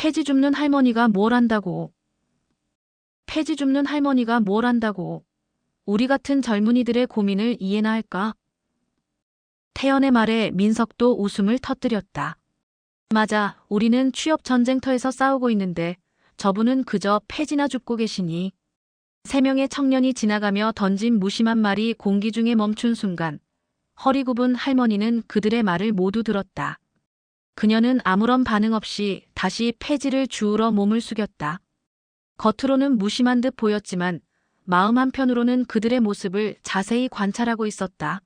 폐지 줍는 할머니가 뭘 안다고. 폐지 줍는 할머니가 뭘 안다고. 우리 같은 젊은이들의 고민을 이해나 할까? 태연의 말에 민석도 웃음을 터뜨렸다. 맞아, 우리는 취업 전쟁터에서 싸우고 있는데 저분은 그저 폐지나 줍고 계시니. 3명의 청년이 지나가며 던진 무심한 말이 공기 중에 멈춘 순간 허리 굽은 할머니는 그들의 말을 모두 들었다. 그녀는 아무런 반응 없이 다시 폐지를 주우러 몸을 숙였다. 겉으로는 무심한 듯 보였지만 마음 한편으로는 그들의 모습을 자세히 관찰하고 있었다.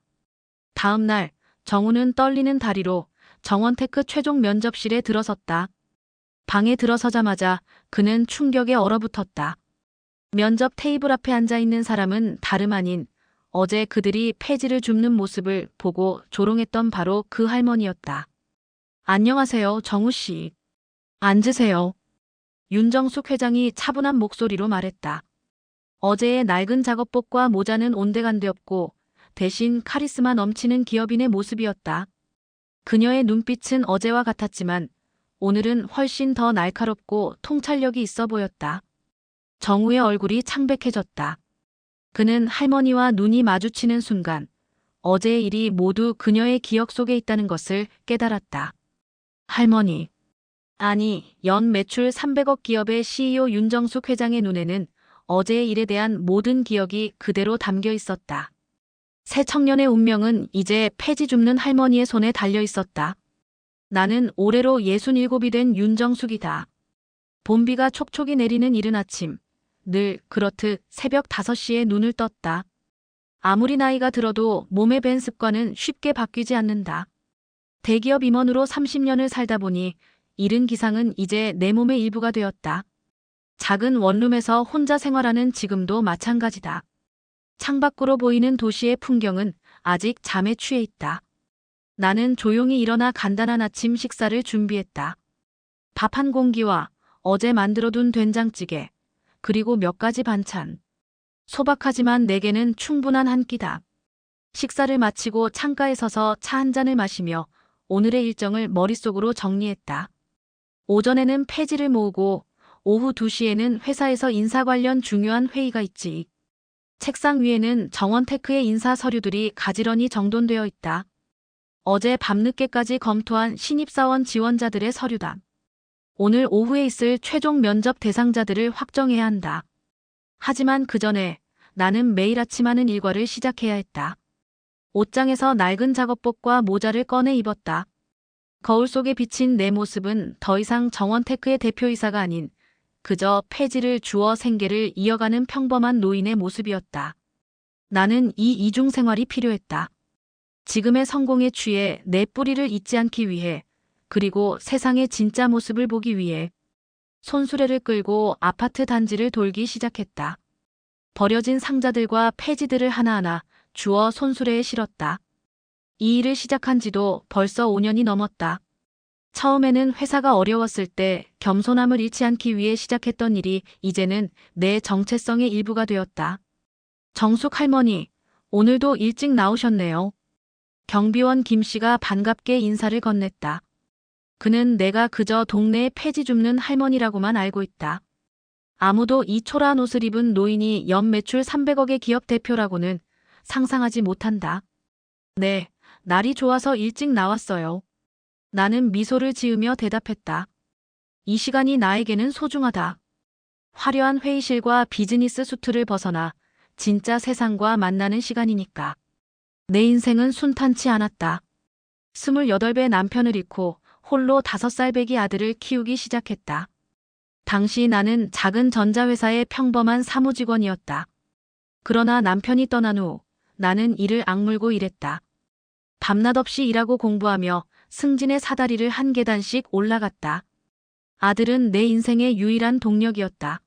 다음 날 정우는 떨리는 다리로 정원테크 최종 면접실에 들어섰다. 방에 들어서자마자 그는 충격에 얼어붙었다. 면접 테이블 앞에 앉아 있는 사람은 다름 아닌 어제 그들이 폐지를 줍는 모습을 보고 조롱했던 바로 그 할머니였다. 안녕하세요, 정우 씨. 앉으세요. 윤정숙 회장이 차분한 목소리로 말했다. 어제의 낡은 작업복과 모자는 온데간데없고 대신 카리스마 넘치는 기업인의 모습이었다. 그녀의 눈빛은 어제와 같았지만 오늘은 훨씬 더 날카롭고 통찰력이 있어 보였다. 정우의 얼굴이 창백해졌다. 그는 할머니와 눈이 마주치는 순간 어제의 일이 모두 그녀의 기억 속에 있다는 것을 깨달았다. 할머니. 아니, 연 매출 300억 기업의 CEO 윤정숙 회장의 눈에는 어제의 일에 대한 모든 기억이 그대로 담겨 있었다. 새 청년의 운명은 이제 폐지 줍는 할머니의 손에 달려 있었다. 나는 올해로 67이 된 윤정숙이다. 봄비가 촉촉이 내리는 이른 아침. 늘 그렇듯 새벽 5시에 눈을 떴다. 아무리 나이가 들어도 몸에 밴 습관은 쉽게 바뀌지 않는다. 대기업 임원으로 30년을 살다 보니 이른 기상은 이제 내 몸의 일부가 되었다. 작은 원룸에서 혼자 생활하는 지금도 마찬가지다. 창밖으로 보이는 도시의 풍경은 아직 잠에 취해 있다. 나는 조용히 일어나 간단한 아침 식사를 준비했다. 밥 한 공기와 어제 만들어둔 된장찌개, 그리고 몇 가지 반찬. 소박하지만 내게는 충분한 한 끼다. 식사를 마치고 창가에 서서 차 한 잔을 마시며 오늘의 일정을 머릿속으로 정리했다. 오전에는 폐지를 모으고 오후 2시에는 회사에서 인사 관련 중요한 회의가 있지. 책상 위에는 정원테크의 인사 서류들이 가지런히 정돈되어 있다. 어제 밤늦게까지 검토한 신입사원 지원자들의 서류다. 오늘 오후에 있을 최종 면접 대상자들을 확정해야 한다. 하지만 그 전에 나는 매일 아침 하는 일과를 시작해야 했다. 옷장에서 낡은 작업복과 모자를 꺼내 입었다. 거울 속에 비친 내 모습은 더 이상 정원테크의 대표이사가 아닌 그저 폐지를 주어 생계를 이어가는 평범한 노인의 모습이었다. 나는 이 이중 생활이 필요했다. 지금의 성공에 취해 내 뿌리를 잊지 않기 위해, 그리고 세상의 진짜 모습을 보기 위해. 손수레를 끌고 아파트 단지를 돌기 시작했다. 버려진 상자들과 폐지들을 하나하나 주워 손수레에 실었다. 이 일을 시작한 지도 벌써 5년이 넘었다. 처음에는 회사가 어려웠을 때 겸손함을 잃지 않기 위해 시작했던 일이 이제는 내 정체성의 일부가 되었다. 정숙 할머니, 오늘도 일찍 나오셨네요. 경비원 김 씨가 반갑게 인사를 건넸다. 그는 내가 그저 동네에 폐지 줍는 할머니라고만 알고 있다. 아무도 이 초라한 옷을 입은 노인이 연 매출 300억의 기업 대표라고는 상상하지 못한다. 네, 날이 좋아서 일찍 나왔어요. 나는 미소를 지으며 대답했다. 이 시간이 나에게는 소중하다. 화려한 회의실과 비즈니스 수트를 벗어나 진짜 세상과 만나는 시간이니까. 내 인생은 순탄치 않았다. 28배 남편을 잃고 홀로 5살 배기 아들을 키우기 시작했다. 당시 나는 작은 전자회사의 평범한 사무직원이었다. 그러나 남편이 떠난 후 나는 이를 악물고 일했다. 밤낮 없이 일하고 공부하며 승진의 사다리를 한 계단씩 올라갔다. 아들은 내 인생의 유일한 동력이었다.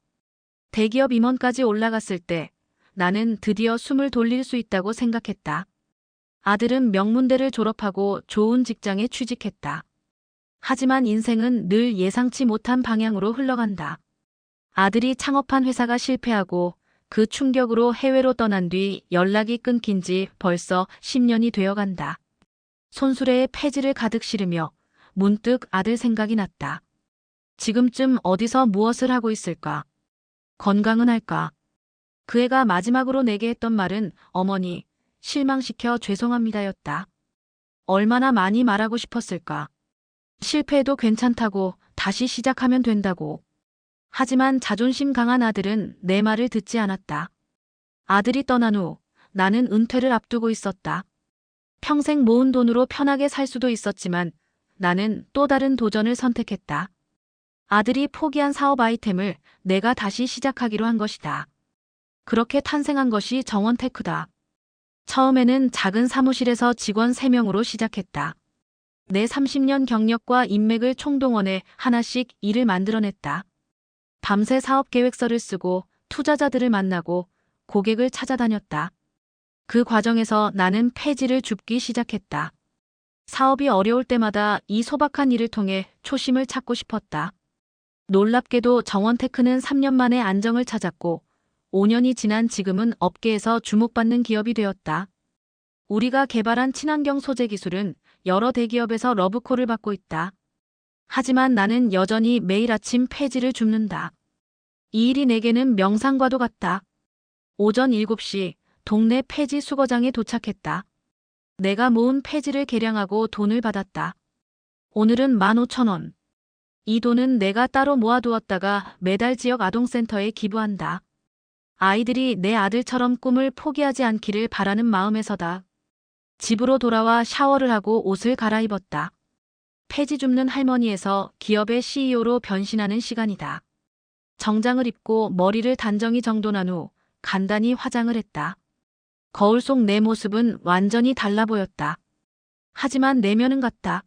대기업 임원까지 올라갔을 때 나는 드디어 숨을 돌릴 수 있다고 생각했다. 아들은 명문대를 졸업하고 좋은 직장에 취직했다. 하지만 인생은 늘 예상치 못한 방향으로 흘러간다. 아들이 창업한 회사가 실패하고 그 충격으로 해외로 떠난 뒤 연락이 끊긴 지 벌써 10년이 되어간다. 손수레에 폐지를 가득 실으며 문득 아들 생각이 났다. 지금쯤 어디서 무엇을 하고 있을까? 건강은 할까? 그 애가 마지막으로 내게 했던 말은 어머니, 실망시켜 죄송합니다였다. 얼마나 많이 말하고 싶었을까? 실패해도 괜찮다고, 다시 시작하면 된다고. 하지만 자존심 강한 아들은 내 말을 듣지 않았다. 아들이 떠난 후 나는 은퇴를 앞두고 있었다. 평생 모은 돈으로 편하게 살 수도 있었지만 나는 또 다른 도전을 선택했다. 아들이 포기한 사업 아이템을 내가 다시 시작하기로 한 것이다. 그렇게 탄생한 것이 정원테크다. 처음에는 작은 사무실에서 직원 3명으로 시작했다. 내 30년 경력과 인맥을 총동원해 하나씩 일을 만들어냈다. 밤새 사업 계획서를 쓰고 투자자들을 만나고 고객을 찾아다녔다. 그 과정에서 나는 폐지를 줍기 시작했다. 사업이 어려울 때마다 이 소박한 일을 통해 초심을 찾고 싶었다. 놀랍게도 정원테크는 3년 만에 안정을 찾았고 5년이 지난 지금은 업계에서 주목받는 기업이 되었다. 우리가 개발한 친환경 소재 기술은 여러 대기업에서 러브콜을 받고 있다. 하지만 나는 여전히 매일 아침 폐지를 줍는다. 이 일이 내게는 명상과도 같다. 오전 7시 동네 폐지 수거장에 도착했다. 내가 모은 폐지를 계량하고 돈을 받았다. 오늘은 15,000원. 이 돈은 내가 따로 모아두었다가 매달 지역 아동센터에 기부한다. 아이들이 내 아들처럼 꿈을 포기하지 않기를 바라는 마음에서다. 집으로 돌아와 샤워를 하고 옷을 갈아입었다. 폐지 줍는 할머니에서 기업의 CEO로 변신하는 시간이다. 정장을 입고 머리를 단정히 정돈한 후 간단히 화장을 했다. 거울 속 내 모습은 완전히 달라 보였다. 하지만 내면은 같다.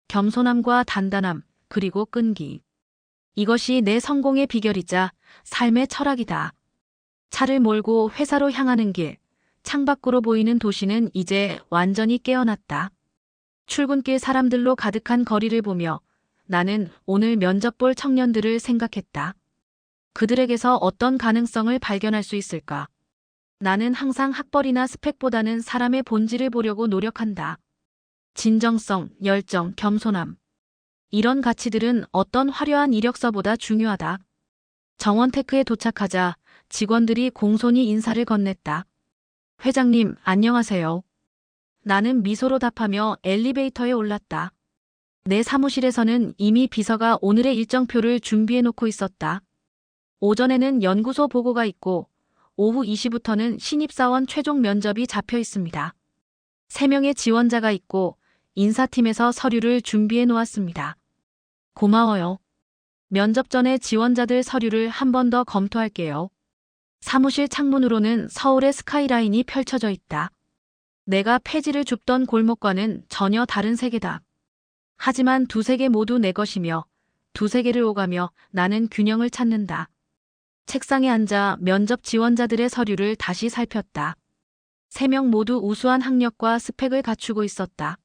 겸손함과 단단함, 그리고 끈기. 이것이 내 성공의 비결이자 삶의 철학이다. 차를 몰고 회사로 향하는 길, 창밖으로 보이는 도시는 이제 완전히 깨어났다. 출근길 사람들로 가득한 거리를 보며 나는 오늘 면접 볼 청년들을 생각했다. 그들에게서 어떤 가능성을 발견할 수 있을까? 나는 항상 학벌이나 스펙보다는 사람의 본질을 보려고 노력한다. 진정성, 열정, 겸손함. 이런 가치들은 어떤 화려한 이력서보다 중요하다. 정원테크에 도착하자 직원들이 공손히 인사를 건넸다. 회장님, 안녕하세요. 나는 미소로 답하며 엘리베이터에 올랐다. 내 사무실에서는 이미 비서가 오늘의 일정표를 준비해 놓고 있었다. 오전에는 연구소 보고가 있고 오후 2시부터는 신입사원 최종 면접이 잡혀 있습니다. 3명의 지원자가 있고 인사팀에서 서류를 준비해 놓았습니다. 고마워요. 면접 전에 지원자들 서류를 한 번 더 검토할게요. 사무실 창문으로는 서울의 스카이라인이 펼쳐져 있다. 내가 폐지를 줍던 골목과는 전혀 다른 세계다. 하지만 두 세계 모두 내 것이며 두 세계를 오가며 나는 균형을 찾는다. 책상에 앉아 면접 지원자들의 서류를 다시 살폈다. 3명 모두 우수한 학력과 스펙을 갖추고 있었다.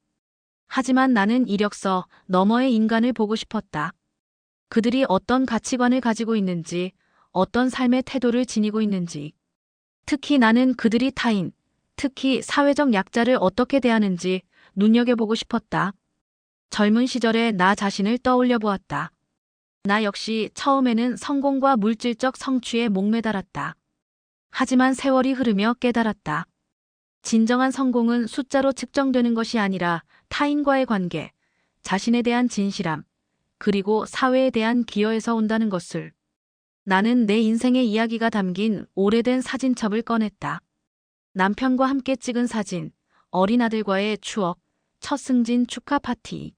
하지만 나는 이력서 너머의 인간을 보고 싶었다. 그들이 어떤 가치관을 가지고 있는지, 어떤 삶의 태도를 지니고 있는지. 특히 나는 그들이 타인, 특히 사회적 약자를 어떻게 대하는지 눈여겨보고 싶었다. 젊은 시절의 나 자신을 떠올려 보았다. 나 역시 처음에는 성공과 물질적 성취에 목매달았다. 하지만 세월이 흐르며 깨달았다. 진정한 성공은 숫자로 측정되는 것이 아니라 타인과의 관계, 자신에 대한 진실함, 그리고 사회에 대한 기여에서 온다는 것을. 나는 내 인생의 이야기가 담긴 오래된 사진첩을 꺼냈다. 남편과 함께 찍은 사진, 어린 아들과의 추억, 첫 승진 축하 파티.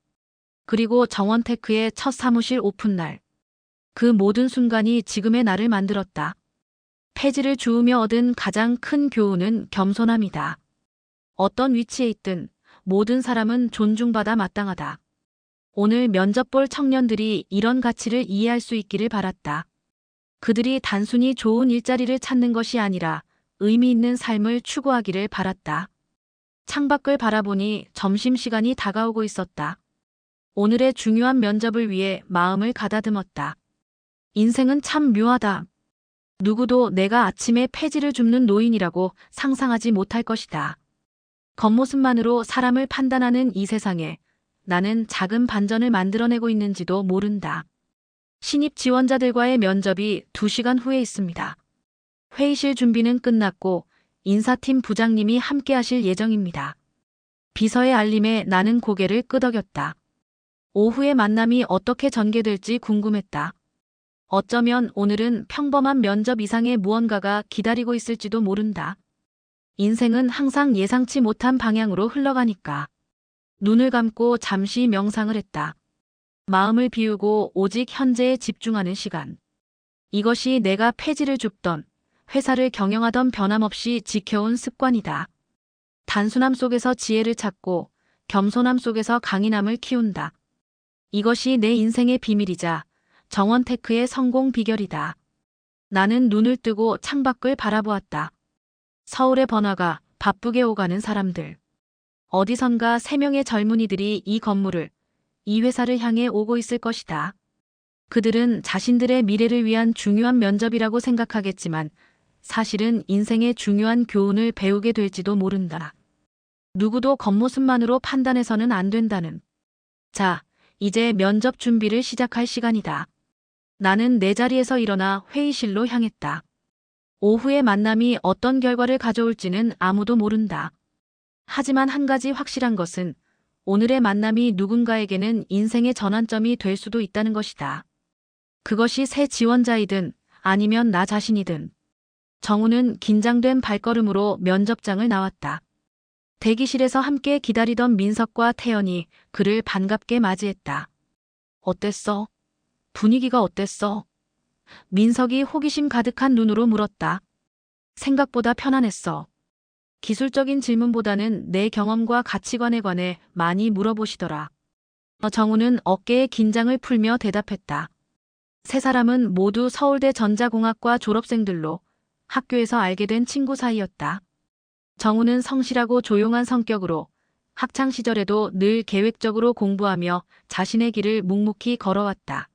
그리고 정원테크의 첫 사무실 오픈날. 그 모든 순간이 지금의 나를 만들었다. 폐지를 주우며 얻은 가장 큰 교훈은 겸손함이다. 어떤 위치에 있든 모든 사람은 존중받아 마땅하다. 오늘 면접 볼 청년들이 이런 가치를 이해할 수 있기를 바랐다. 그들이 단순히 좋은 일자리를 찾는 것이 아니라 의미 있는 삶을 추구하기를 바랐다. 창밖을 바라보니 점심시간이 다가오고 있었다. 오늘의 중요한 면접을 위해 마음을 가다듬었다. 인생은 참 묘하다. 누구도 내가 아침에 폐지를 줍는 노인이라고 상상하지 못할 것이다. 겉모습만으로 사람을 판단하는 이 세상에 나는 작은 반전을 만들어내고 있는지도 모른다. 신입 지원자들과의 면접이 2시간 후에 있습니다. 회의실 준비는 끝났고 인사팀 부장님이 함께 하실 예정입니다. 비서의 알림에 나는 고개를 끄덕였다. 오후의 만남이 어떻게 전개될지 궁금했다. 어쩌면 오늘은 평범한 면접 이상의 무언가가 기다리고 있을지도 모른다. 인생은 항상 예상치 못한 방향으로 흘러가니까. 눈을 감고 잠시 명상을 했다. 마음을 비우고 오직 현재에 집중하는 시간. 이것이 내가 폐지를 줍던, 회사를 경영하던 변함없이 지켜온 습관이다. 단순함 속에서 지혜를 찾고 겸손함 속에서 강인함을 키운다. 이것이 내 인생의 비밀이자 정원테크의 성공 비결이다. 나는 눈을 뜨고 창밖을 바라보았다. 서울의 번화가, 바쁘게 오가는 사람들. 어디선가 3명의 젊은이들이 이 건물을, 이 회사를 향해 오고 있을 것이다. 그들은 자신들의 미래를 위한 중요한 면접이라고 생각하겠지만 사실은 인생의 중요한 교훈을 배우게 될지도 모른다. 누구도 겉모습만으로 판단해서는 안 된다는. 자, 이제 면접 준비를 시작할 시간이다. 나는 내 자리에서 일어나 회의실로 향했다. 오후의 만남이 어떤 결과를 가져올지는 아무도 모른다. 하지만 한 가지 확실한 것은 오늘의 만남이 누군가에게는 인생의 전환점이 될 수도 있다는 것이다. 그것이 새 지원자이든 아니면 나 자신이든. 정우는 긴장된 발걸음으로 면접장을 나왔다. 대기실에서 함께 기다리던 민석과 태연이 그를 반갑게 맞이했다. 어땠어? 분위기가 어땠어? 민석이 호기심 가득한 눈으로 물었다. 생각보다 편안했어. 기술적인 질문보다는 내 경험과 가치관에 관해 많이 물어보시더라. 정우는 어깨에 긴장을 풀며 대답했다. 세 사람은 모두 서울대 전자공학과 졸업생들로 학교에서 알게 된 친구 사이였다. 정우는 성실하고 조용한 성격으로 학창 시절에도 늘 계획적으로 공부하며 자신의 길을 묵묵히 걸어왔다.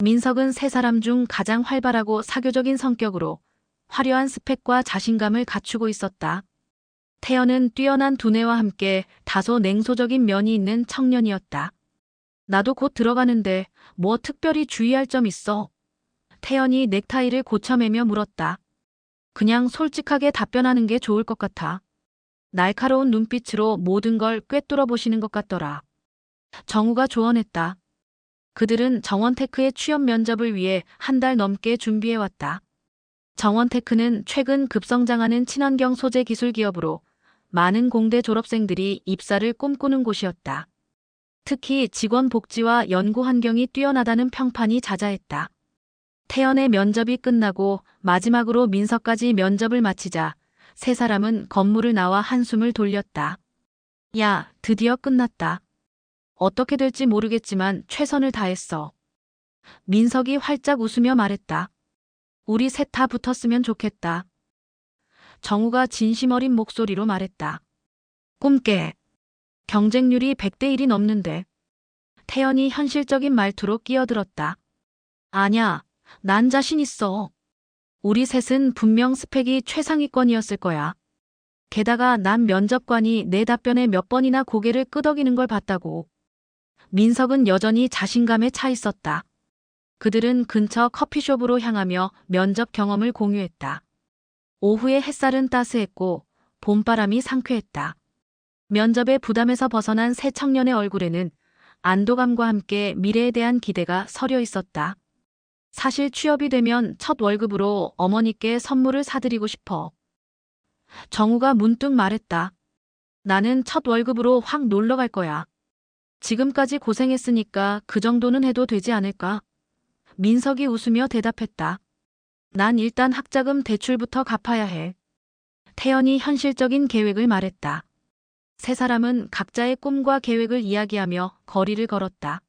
민석은 세 사람 중 가장 활발하고 사교적인 성격으로 화려한 스펙과 자신감을 갖추고 있었다. 태연은 뛰어난 두뇌와 함께 다소 냉소적인 면이 있는 청년이었다. 나도 곧 들어가는데 뭐 특별히 주의할 점 있어? 태연이 넥타이를 고쳐매며 물었다. 그냥 솔직하게 답변하는 게 좋을 것 같아. 날카로운 눈빛으로 모든 걸 꿰뚫어 보시는 것 같더라. 정우가 조언했다. 그들은 정원테크의 취업 면접을 위해 한 달 넘게 준비해왔다. 정원테크는 최근 급성장하는 친환경 소재 기술 기업으로 많은 공대 졸업생들이 입사를 꿈꾸는 곳이었다. 특히 직원 복지와 연구 환경이 뛰어나다는 평판이 자자했다. 태연의 면접이 끝나고 마지막으로 민석까지 면접을 마치자 세 사람은 건물을 나와 한숨을 돌렸다. 야, 드디어 끝났다. 어떻게 될지 모르겠지만 최선을 다했어. 민석이 활짝 웃으며 말했다. 우리 셋 다 붙었으면 좋겠다. 정우가 진심 어린 목소리로 말했다. 꿈깨. 경쟁률이 100대 1이 넘는데. 태연이 현실적인 말투로 끼어들었다. 아냐, 난 자신 있어. 우리 셋은 분명 스펙이 최상위권이었을 거야. 게다가 난 면접관이 내 답변에 몇 번이나 고개를 끄덕이는 걸 봤다고. 민석은 여전히 자신감에 차 있었다. 그들은 근처 커피숍으로 향하며 면접 경험을 공유했다. 오후의 햇살은 따스했고 봄바람이 상쾌했다. 면접의 부담에서 벗어난 새 청년의 얼굴에는 안도감과 함께 미래에 대한 기대가 서려 있었다. 사실 취업이 되면 첫 월급으로 어머니께 선물을 사드리고 싶어. 정우가 문득 말했다. 나는 첫 월급으로 확 놀러 갈 거야. 지금까지 고생했으니까 그 정도는 해도 되지 않을까? 민석이 웃으며 대답했다. 난 일단 학자금 대출부터 갚아야 해. 태연이 현실적인 계획을 말했다. 세 사람은 각자의 꿈과 계획을 이야기하며 거리를 걸었다.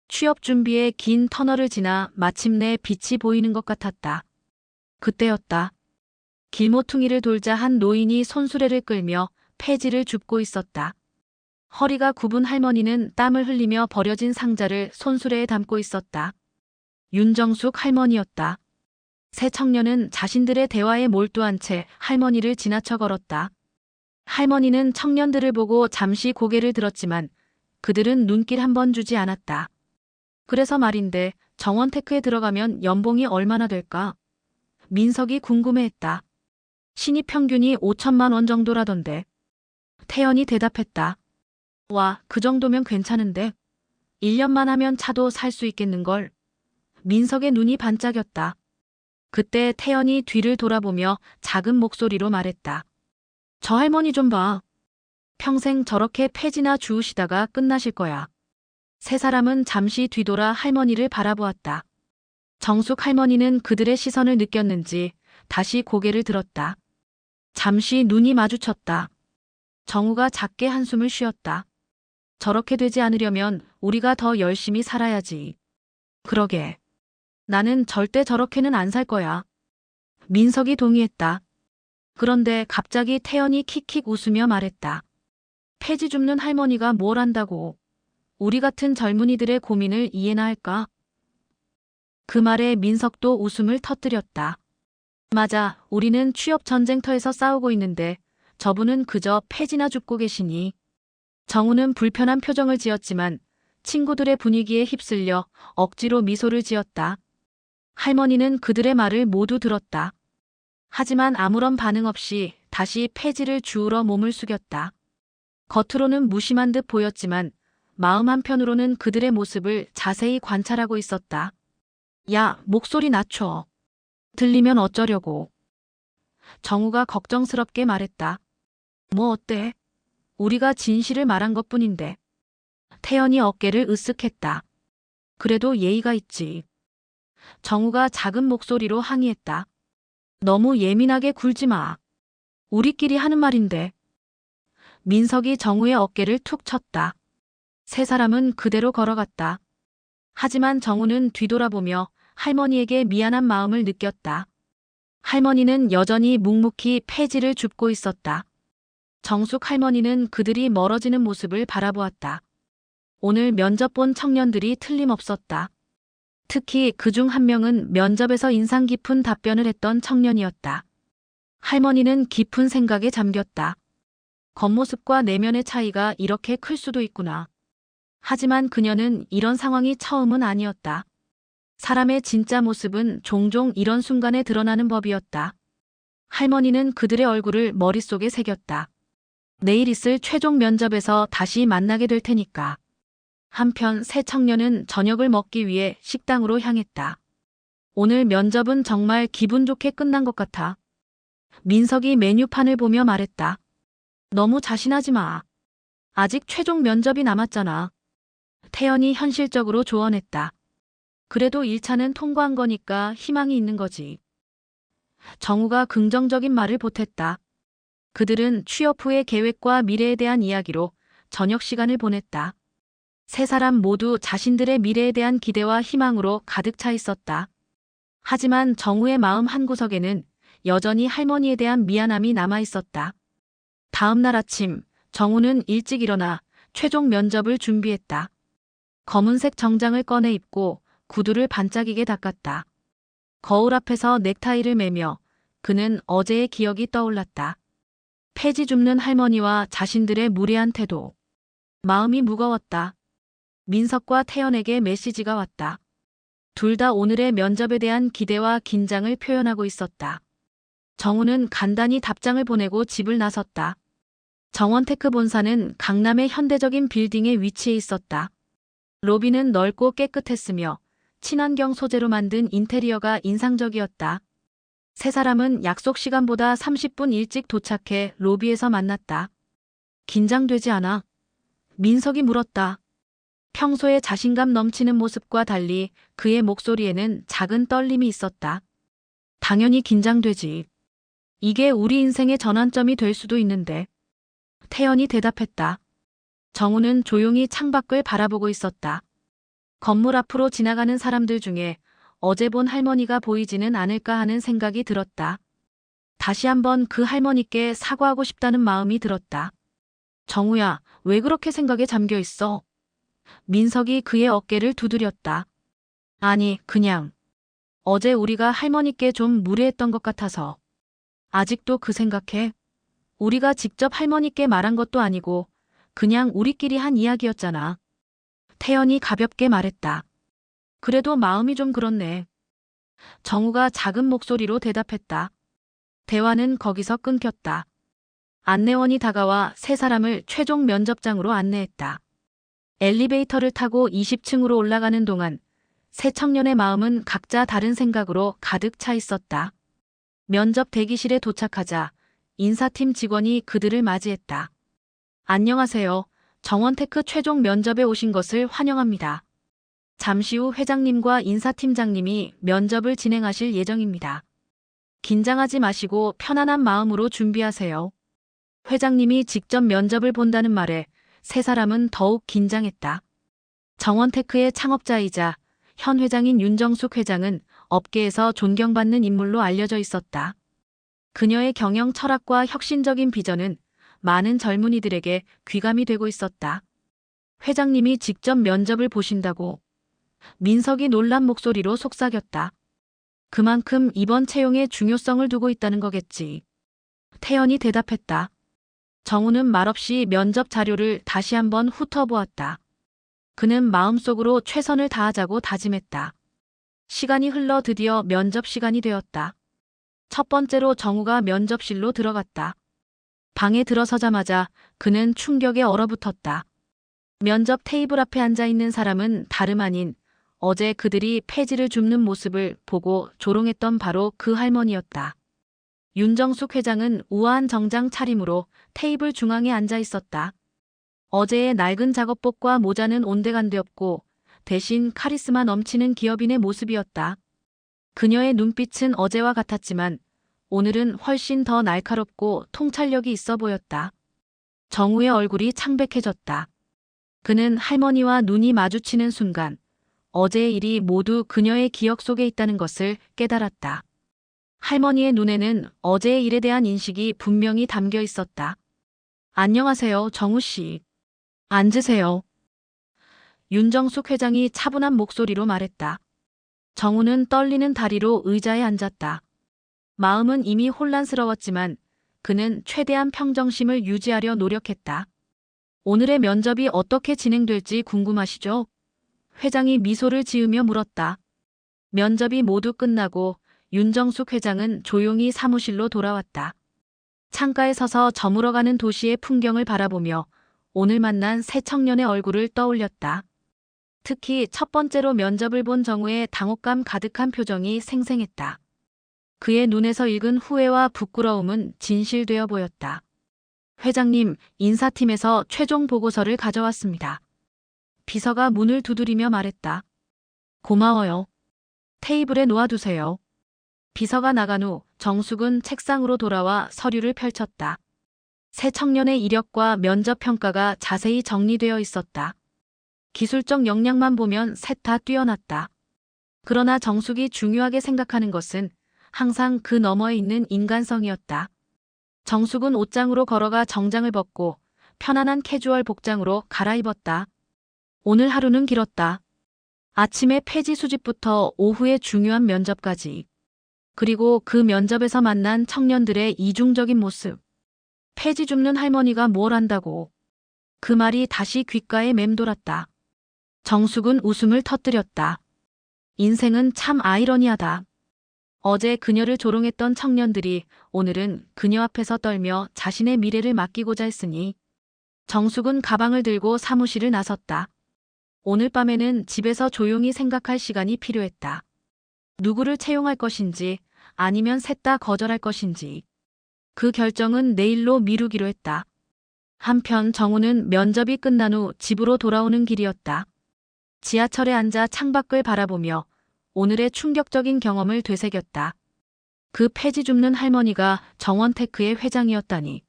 취업 준비에 긴 터널을 지나 마침내 빛이 보이는 것 같았다. 그때였다. 길모퉁이를 돌자 한 노인이 손수레를 끌며 폐지를 줍고 있었다. 허리가 굽은 할머니는 땀을 흘리며 버려진 상자를 손수레에 담고 있었다. 윤정숙 할머니였다. 세 청년은 자신들의 대화에 몰두한 채 할머니를 지나쳐 걸었다. 할머니는 청년들을 보고 잠시 고개를 들었지만 그들은 눈길 한 번 주지 않았다. 그래서 말인데 정원테크에 들어가면 연봉이 얼마나 될까? 민석이 궁금해했다. 신입 평균이 5천만 원 정도라던데. 태연이 대답했다. 와, 그 정도면 괜찮은데. 1년만 하면 차도 살 수 있겠는걸. 민석의 눈이 반짝였다. 그때 태연이 뒤를 돌아보며 작은 목소리로 말했다. 저 할머니 좀 봐. 평생 저렇게 폐지나 주우시다가 끝나실 거야. 세 사람은 잠시 뒤돌아 할머니를 바라보았다. 정숙 할머니는 그들의 시선을 느꼈는지 다시 고개를 들었다. 잠시 눈이 마주쳤다. 정우가 작게 한숨을 쉬었다. 저렇게 되지 않으려면 우리가 더 열심히 살아야지. 그러게. 나는 절대 저렇게는 안 살 거야. 민석이 동의했다. 그런데 갑자기 태연이 킥킥 웃으며 말했다. 폐지 줍는 할머니가 뭘 안다고. 우리 같은 젊은이들의 고민을 이해나 할까? 그 말에 민석도 웃음을 터뜨렸다. 맞아, 우리는 취업 전쟁터에서 싸우고 있는데 저분은 그저 폐지나 줍고 계시니. 정우는 불편한 표정을 지었지만 친구들의 분위기에 휩쓸려 억지로 미소를 지었다. 할머니는 그들의 말을 모두 들었다. 하지만 아무런 반응 없이 다시 폐지를 주우러 몸을 숙였다. 겉으로는 무심한 듯 보였지만 마음 한편으로는 그들의 모습을 자세히 관찰하고 있었다. 야, 목소리 낮춰. 들리면 어쩌려고. 정우가 걱정스럽게 말했다. 뭐 어때? 우리가 진실을 말한 것뿐인데. 태연이 어깨를 으쓱했다. 그래도 예의가 있지. 정우가 작은 목소리로 항의했다. 너무 예민하게 굴지 마. 우리끼리 하는 말인데. 민석이 정우의 어깨를 툭 쳤다. 세 사람은 그대로 걸어갔다. 하지만 정우는 뒤돌아보며 할머니에게 미안한 마음을 느꼈다. 할머니는 여전히 묵묵히 폐지를 줍고 있었다. 정숙 할머니는 그들이 멀어지는 모습을 바라보았다. 오늘 면접 본 청년들이 틀림없었다. 특히 그중 한 명은 면접에서 인상 깊은 답변을 했던 청년이었다. 할머니는 깊은 생각에 잠겼다. 겉모습과 내면의 차이가 이렇게 클 수도 있구나. 하지만 그녀는 이런 상황이 처음은 아니었다. 사람의 진짜 모습은 종종 이런 순간에 드러나는 법이었다. 할머니는 그들의 얼굴을 머릿속에 새겼다. 내일 있을 최종 면접에서 다시 만나게 될 테니까. 한편 새 청년은 저녁을 먹기 위해 식당으로 향했다. 오늘 면접은 정말 기분 좋게 끝난 것 같아. 민석이 메뉴판을 보며 말했다. 너무 자신하지 마. 아직 최종 면접이 남았잖아. 태연이 현실적으로 조언했다. 그래도 1차는 통과한 거니까 희망이 있는 거지. 정우가 긍정적인 말을 보탰다. 그들은 취업 후의 계획과 미래에 대한 이야기로 저녁 시간을 보냈다. 세 사람 모두 자신들의 미래에 대한 기대와 희망으로 가득 차 있었다. 하지만 정우의 마음 한구석에는 여전히 할머니에 대한 미안함이 남아 있었다. 다음 날 아침, 정우는 일찍 일어나 최종 면접을 준비했다. 검은색 정장을 꺼내 입고 구두를 반짝이게 닦았다. 거울 앞에서 넥타이를 매며 그는 어제의 기억이 떠올랐다. 폐지 줍는 할머니와 자신들의 무례한 태도. 마음이 무거웠다. 민석과 태연에게 메시지가 왔다. 둘 다 오늘의 면접에 대한 기대와 긴장을 표현하고 있었다. 정우는 간단히 답장을 보내고 집을 나섰다. 정원테크 본사는 강남의 현대적인 빌딩에 위치해 있었다. 로비는 넓고 깨끗했으며 친환경 소재로 만든 인테리어가 인상적이었다. 세 사람은 약속 시간보다 30분 일찍 도착해 로비에서 만났다. 긴장되지 않아? 민석이 물었다. 평소에 자신감 넘치는 모습과 달리 그의 목소리에는 작은 떨림이 있었다. 당연히 긴장되지. 이게 우리 인생의 전환점이 될 수도 있는데. 태연이 대답했다. 정우는 조용히 창밖을 바라보고 있었다. 건물 앞으로 지나가는 사람들 중에 어제 본 할머니가 보이지는 않을까 하는 생각이 들었다. 다시 한번 그 할머니께 사과하고 싶다는 마음이 들었다. 정우야, 왜 그렇게 생각에 잠겨 있어? 민석이 그의 어깨를 두드렸다. 아니, 그냥. 어제 우리가 할머니께 좀 무례했던 것 같아서. 아직도 그 생각해? 우리가 직접 할머니께 말한 것도 아니고 그냥 우리끼리 한 이야기였잖아. 태연이 가볍게 말했다. 그래도 마음이 좀 그렇네. 정우가 작은 목소리로 대답했다. 대화는 거기서 끊겼다. 안내원이 다가와 세 사람을 최종 면접장으로 안내했다. 엘리베이터를 타고 20층으로 올라가는 동안 세 청년의 마음은 각자 다른 생각으로 가득 차 있었다. 면접 대기실에 도착하자 인사팀 직원이 그들을 맞이했다. 안녕하세요. 정원테크 최종 면접에 오신 것을 환영합니다. 잠시 후 회장님과 인사팀장님이 면접을 진행하실 예정입니다. 긴장하지 마시고 편안한 마음으로 준비하세요. 회장님이 직접 면접을 본다는 말에 세 사람은 더욱 긴장했다. 정원테크의 창업자이자 현 회장인 윤정숙 회장은 업계에서 존경받는 인물로 알려져 있었다. 그녀의 경영 철학과 혁신적인 비전은 많은 젊은이들에게 귀감이 되고 있었다. 회장님이 직접 면접을 보신다고? 민석이 놀란 목소리로 속삭였다. 그만큼 이번 채용에 중요성을 두고 있다는 거겠지. 태연이 대답했다. 정우는 말없이 면접 자료를 다시 한번 훑어보았다. 그는 마음속으로 최선을 다하자고 다짐했다. 시간이 흘러 드디어 면접 시간이 되었다. 첫 번째로 정우가 면접실로 들어갔다. 방에 들어서자마자 그는 충격에 얼어붙었다. 면접 테이블 앞에 앉아 있는 사람은 다름 아닌 어제 그들이 폐지를 줍는 모습을 보고 조롱했던 바로 그 할머니였다. 윤정숙 회장은 우아한 정장 차림으로 테이블 중앙에 앉아 있었다. 어제의 낡은 작업복과 모자는 온데간데 없고 대신 카리스마 넘치는 기업인의 모습이었다. 그녀의 눈빛은 어제와 같았지만 오늘은 훨씬 더 날카롭고 통찰력이 있어 보였다. 정우의 얼굴이 창백해졌다. 그는 할머니와 눈이 마주치는 순간 어제의 일이 모두 그녀의 기억 속에 있다는 것을 깨달았다. 할머니의 눈에는 어제의 일에 대한 인식이 분명히 담겨 있었다. 안녕하세요, 정우 씨. 앉으세요. 윤정숙 회장이 차분한 목소리로 말했다. 정우는 떨리는 다리로 의자에 앉았다. 마음은 이미 혼란스러웠지만 그는 최대한 평정심을 유지하려 노력했다. 오늘의 면접이 어떻게 진행될지 궁금하시죠? 회장이 미소를 지으며 물었다. 면접이 모두 끝나고 윤정숙 회장은 조용히 사무실로 돌아왔다. 창가에 서서 저물어가는 도시의 풍경을 바라보며 오늘 만난 새 청년의 얼굴을 떠올렸다. 특히 첫 번째로 면접을 본 정우의 당혹감 가득한 표정이 생생했다. 그의 눈에서 읽은 후회와 부끄러움은 진실되어 보였다. 회장님, 인사팀에서 최종 보고서를 가져왔습니다. 비서가 문을 두드리며 말했다. 고마워요. 테이블에 놓아두세요. 비서가 나간 후 정숙은 책상으로 돌아와 서류를 펼쳤다. 새 청년의 이력과 면접 평가가 자세히 정리되어 있었다. 기술적 역량만 보면 셋 다 뛰어났다. 그러나 정숙이 중요하게 생각하는 것은 항상 그 너머에 있는 인간성이었다. 정숙은 옷장으로 걸어가 정장을 벗고 편안한 캐주얼 복장으로 갈아입었다. 오늘 하루는 길었다. 아침에 폐지 수집부터 오후의 중요한 면접까지. 그리고 그 면접에서 만난 청년들의 이중적인 모습. 폐지 줍는 할머니가 뭘 안다고. 그 말이 다시 귓가에 맴돌았다. 정숙은 웃음을 터뜨렸다. 인생은 참 아이러니하다. 어제 그녀를 조롱했던 청년들이 오늘은 그녀 앞에서 떨며 자신의 미래를 맡기고자 했으니 정숙은 가방을 들고 사무실을 나섰다. 오늘 밤에는 집에서 조용히 생각할 시간이 필요했다. 누구를 채용할 것인지 아니면 셋 다 거절할 것인지. 그 결정은 내일로 미루기로 했다. 한편 정우는 면접이 끝난 후 집으로 돌아오는 길이었다. 지하철에 앉아 창밖을 바라보며 오늘의 충격적인 경험을 되새겼다. 그 폐지 줍는 할머니가 정원테크의 회장이었다니.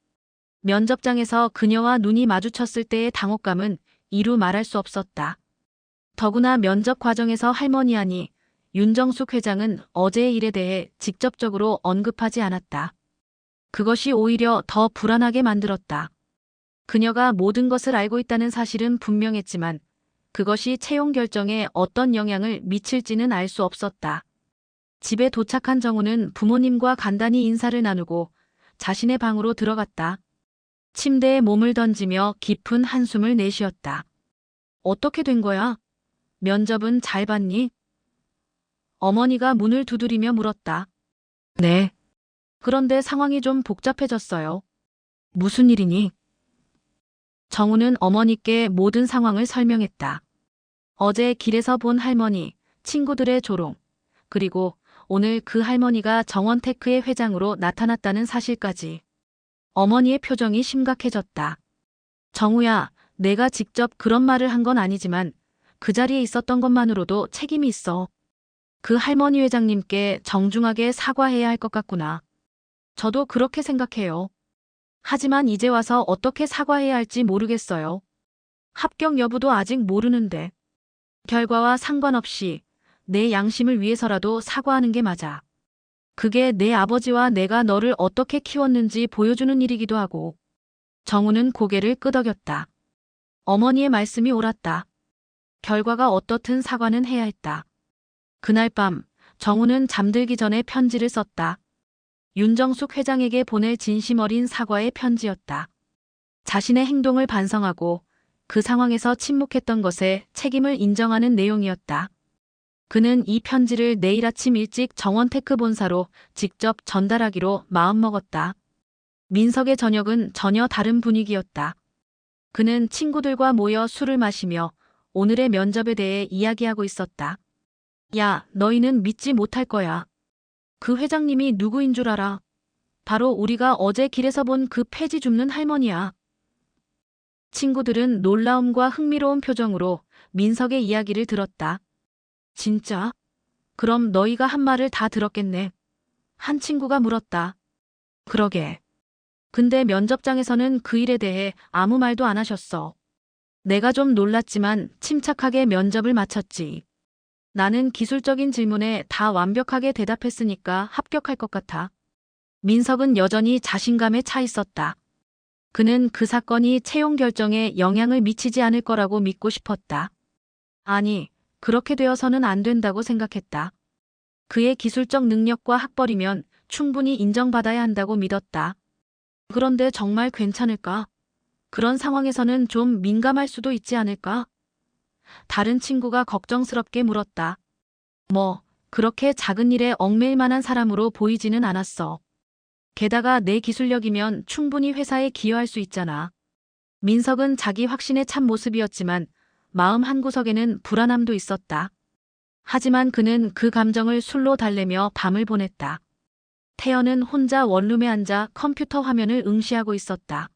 면접장에서 그녀와 눈이 마주쳤을 때의 당혹감은 이루 말할 수 없었다. 더구나 면접 과정에서 할머니하니 윤정숙 회장은 어제의 일에 대해 직접적으로 언급하지 않았다. 그것이 오히려 더 불안하게 만들었다. 그녀가 모든 것을 알고 있다는 사실은 분명했지만 그것이 채용 결정에 어떤 영향을 미칠지는 알 수 없었다. 집에 도착한 정우는 부모님과 간단히 인사를 나누고 자신의 방으로 들어갔다. 침대에 몸을 던지며 깊은 한숨을 내쉬었다. 어떻게 된 거야? 면접은 잘 봤니? 어머니가 문을 두드리며 물었다. 네. 그런데 상황이 좀 복잡해졌어요. 무슨 일이니? 정우는 어머니께 모든 상황을 설명했다. 어제 길에서 본 할머니, 친구들의 조롱, 그리고 오늘 그 할머니가 정원테크의 회장으로 나타났다는 사실까지. 어머니의 표정이 심각해졌다. 정우야, 내가 직접 그런 말을 한 건 아니지만 그 자리에 있었던 것만으로도 책임이 있어. 그 할머니 회장님께 정중하게 사과해야 할 것 같구나. 저도 그렇게 생각해요. 하지만 이제 와서 어떻게 사과해야 할지 모르겠어요. 합격 여부도 아직 모르는데. 결과와 상관없이 내 양심을 위해서라도 사과하는 게 맞아. 그게 내 아버지와 내가 너를 어떻게 키웠는지 보여주는 일이기도 하고. 정우는 고개를 끄덕였다. 어머니의 말씀이 옳았다. 결과가 어떻든 사과는 해야 했다. 그날 밤 정우는 잠들기 전에 편지를 썼다. 윤정숙 회장에게 보낼 진심 어린 사과의 편지였다. 자신의 행동을 반성하고 그 상황에서 침묵했던 것에 책임을 인정하는 내용이었다. 그는 이 편지를 내일 아침 일찍 정원테크 본사로 직접 전달하기로 마음먹었다. 민석의 저녁은 전혀 다른 분위기였다. 그는 친구들과 모여 술을 마시며 오늘의 면접에 대해 이야기하고 있었다. 야, 너희는 믿지 못할 거야. 그 회장님이 누구인 줄 알아? 바로 우리가 어제 길에서 본 그 폐지 줍는 할머니야. 친구들은 놀라움과 흥미로운 표정으로 민석의 이야기를 들었다. 진짜? 그럼 너희가 한 말을 다 들었겠네. 한 친구가 물었다. 그러게. 근데 면접장에서는 그 일에 대해 아무 말도 안 하셨어. 내가 좀 놀랐지만 침착하게 면접을 마쳤지. 나는 기술적인 질문에 다 완벽하게 대답했으니까 합격할 것 같아. 민석은 여전히 자신감에 차 있었다. 그는 그 사건이 채용 결정에 영향을 미치지 않을 거라고 믿고 싶었다. 아니, 그렇게 되어서는 안 된다고 생각했다. 그의 기술적 능력과 학벌이면 충분히 인정받아야 한다고 믿었다. 그런데 정말 괜찮을까? 그런 상황에서는 좀 민감할 수도 있지 않을까? 다른 친구가 걱정스럽게 물었다. 뭐, 그렇게 작은 일에 얽매일 만한 사람으로 보이지는 않았어. 게다가 내 기술력이면 충분히 회사에 기여할 수 있잖아. 민석은 자기 확신에 찬 모습이었지만 마음 한구석에는 불안함도 있었다. 하지만 그는 그 감정을 술로 달래며 밤을 보냈다. 태연은 혼자 원룸에 앉아 컴퓨터 화면을 응시하고 있었다.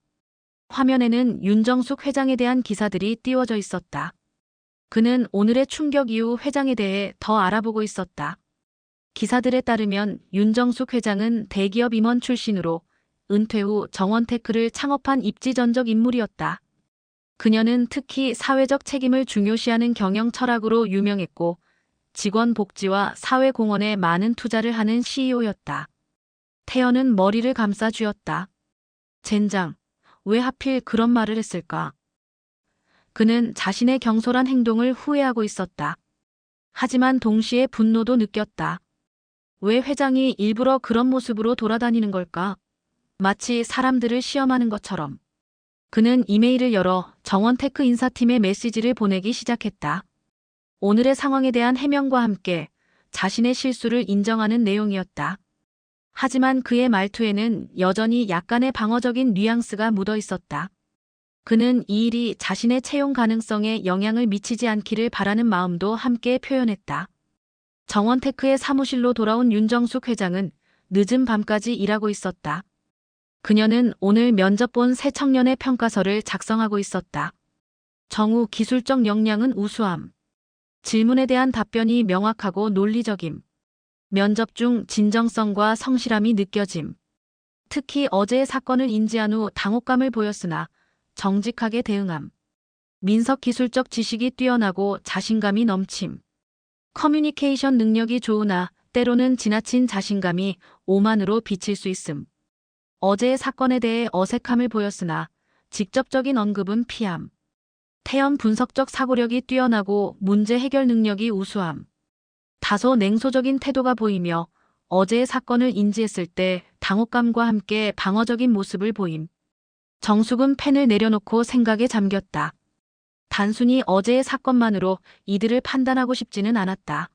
화면에는 윤정숙 회장에 대한 기사들이 띄워져 있었다. 그는 오늘의 충격 이후 회장에 대해 더 알아보고 있었다. 기사들에 따르면 윤정숙 회장은 대기업 임원 출신으로 은퇴 후 정원테크를 창업한 입지전적 인물이었다. 그녀는 특히 사회적 책임을 중요시하는 경영 철학으로 유명했고 직원 복지와 사회 공헌에 많은 투자를 하는 CEO였다. 태연은 머리를 감싸 쥐었다. 젠장, 왜 하필 그런 말을 했을까? 그는 자신의 경솔한 행동을 후회하고 있었다. 하지만 동시에 분노도 느꼈다. 왜 회장이 일부러 그런 모습으로 돌아다니는 걸까? 마치 사람들을 시험하는 것처럼. 그는 이메일을 열어 정원테크 인사팀에 메시지를 보내기 시작했다. 오늘의 상황에 대한 해명과 함께 자신의 실수를 인정하는 내용이었다. 하지만 그의 말투에는 여전히 약간의 방어적인 뉘앙스가 묻어 있었다. 그는 이 일이 자신의 채용 가능성에 영향을 미치지 않기를 바라는 마음도 함께 표현했다. 정원테크의 사무실로 돌아온 윤정숙 회장은 늦은 밤까지 일하고 있었다. 그녀는 오늘 면접 본 새 청년의 평가서를 작성하고 있었다. 정우 기술적 역량은 우수함. 질문에 대한 답변이 명확하고 논리적임. 면접 중 진정성과 성실함이 느껴짐. 특히 어제의 사건을 인지한 후 당혹감을 보였으나 정직하게 대응함. 민석 기술적 지식이 뛰어나고 자신감이 넘침. 커뮤니케이션 능력이 좋으나 때로는 지나친 자신감이 오만으로 비칠 수 있음. 어제의 사건에 대해 어색함을 보였으나 직접적인 언급은 피함. 태연 분석적 사고력이 뛰어나고 문제 해결 능력이 우수함. 다소 냉소적인 태도가 보이며 어제의 사건을 인지했을 때 당혹감과 함께 방어적인 모습을 보임. 정숙은 펜을 내려놓고 생각에 잠겼다. 단순히 어제의 사건만으로 이들을 판단하고 싶지는 않았다.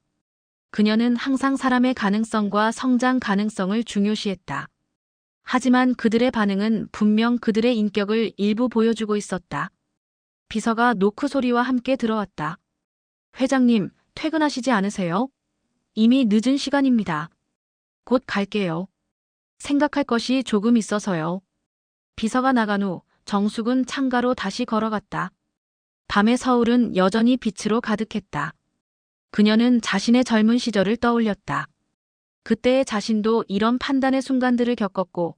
그녀는 항상 사람의 가능성과 성장 가능성을 중요시했다. 하지만 그들의 반응은 분명 그들의 인격을 일부 보여주고 있었다. 비서가 노크 소리와 함께 들어왔다. 회장님, 퇴근하시지 않으세요? 이미 늦은 시간입니다. 곧 갈게요. 생각할 것이 조금 있어서요. 비서가 나간 후 정숙은 창가로 다시 걸어갔다. 밤의 서울은 여전히 빛으로 가득했다. 그녀는 자신의 젊은 시절을 떠올렸다. 그때의 자신도 이런 판단의 순간들을 겪었고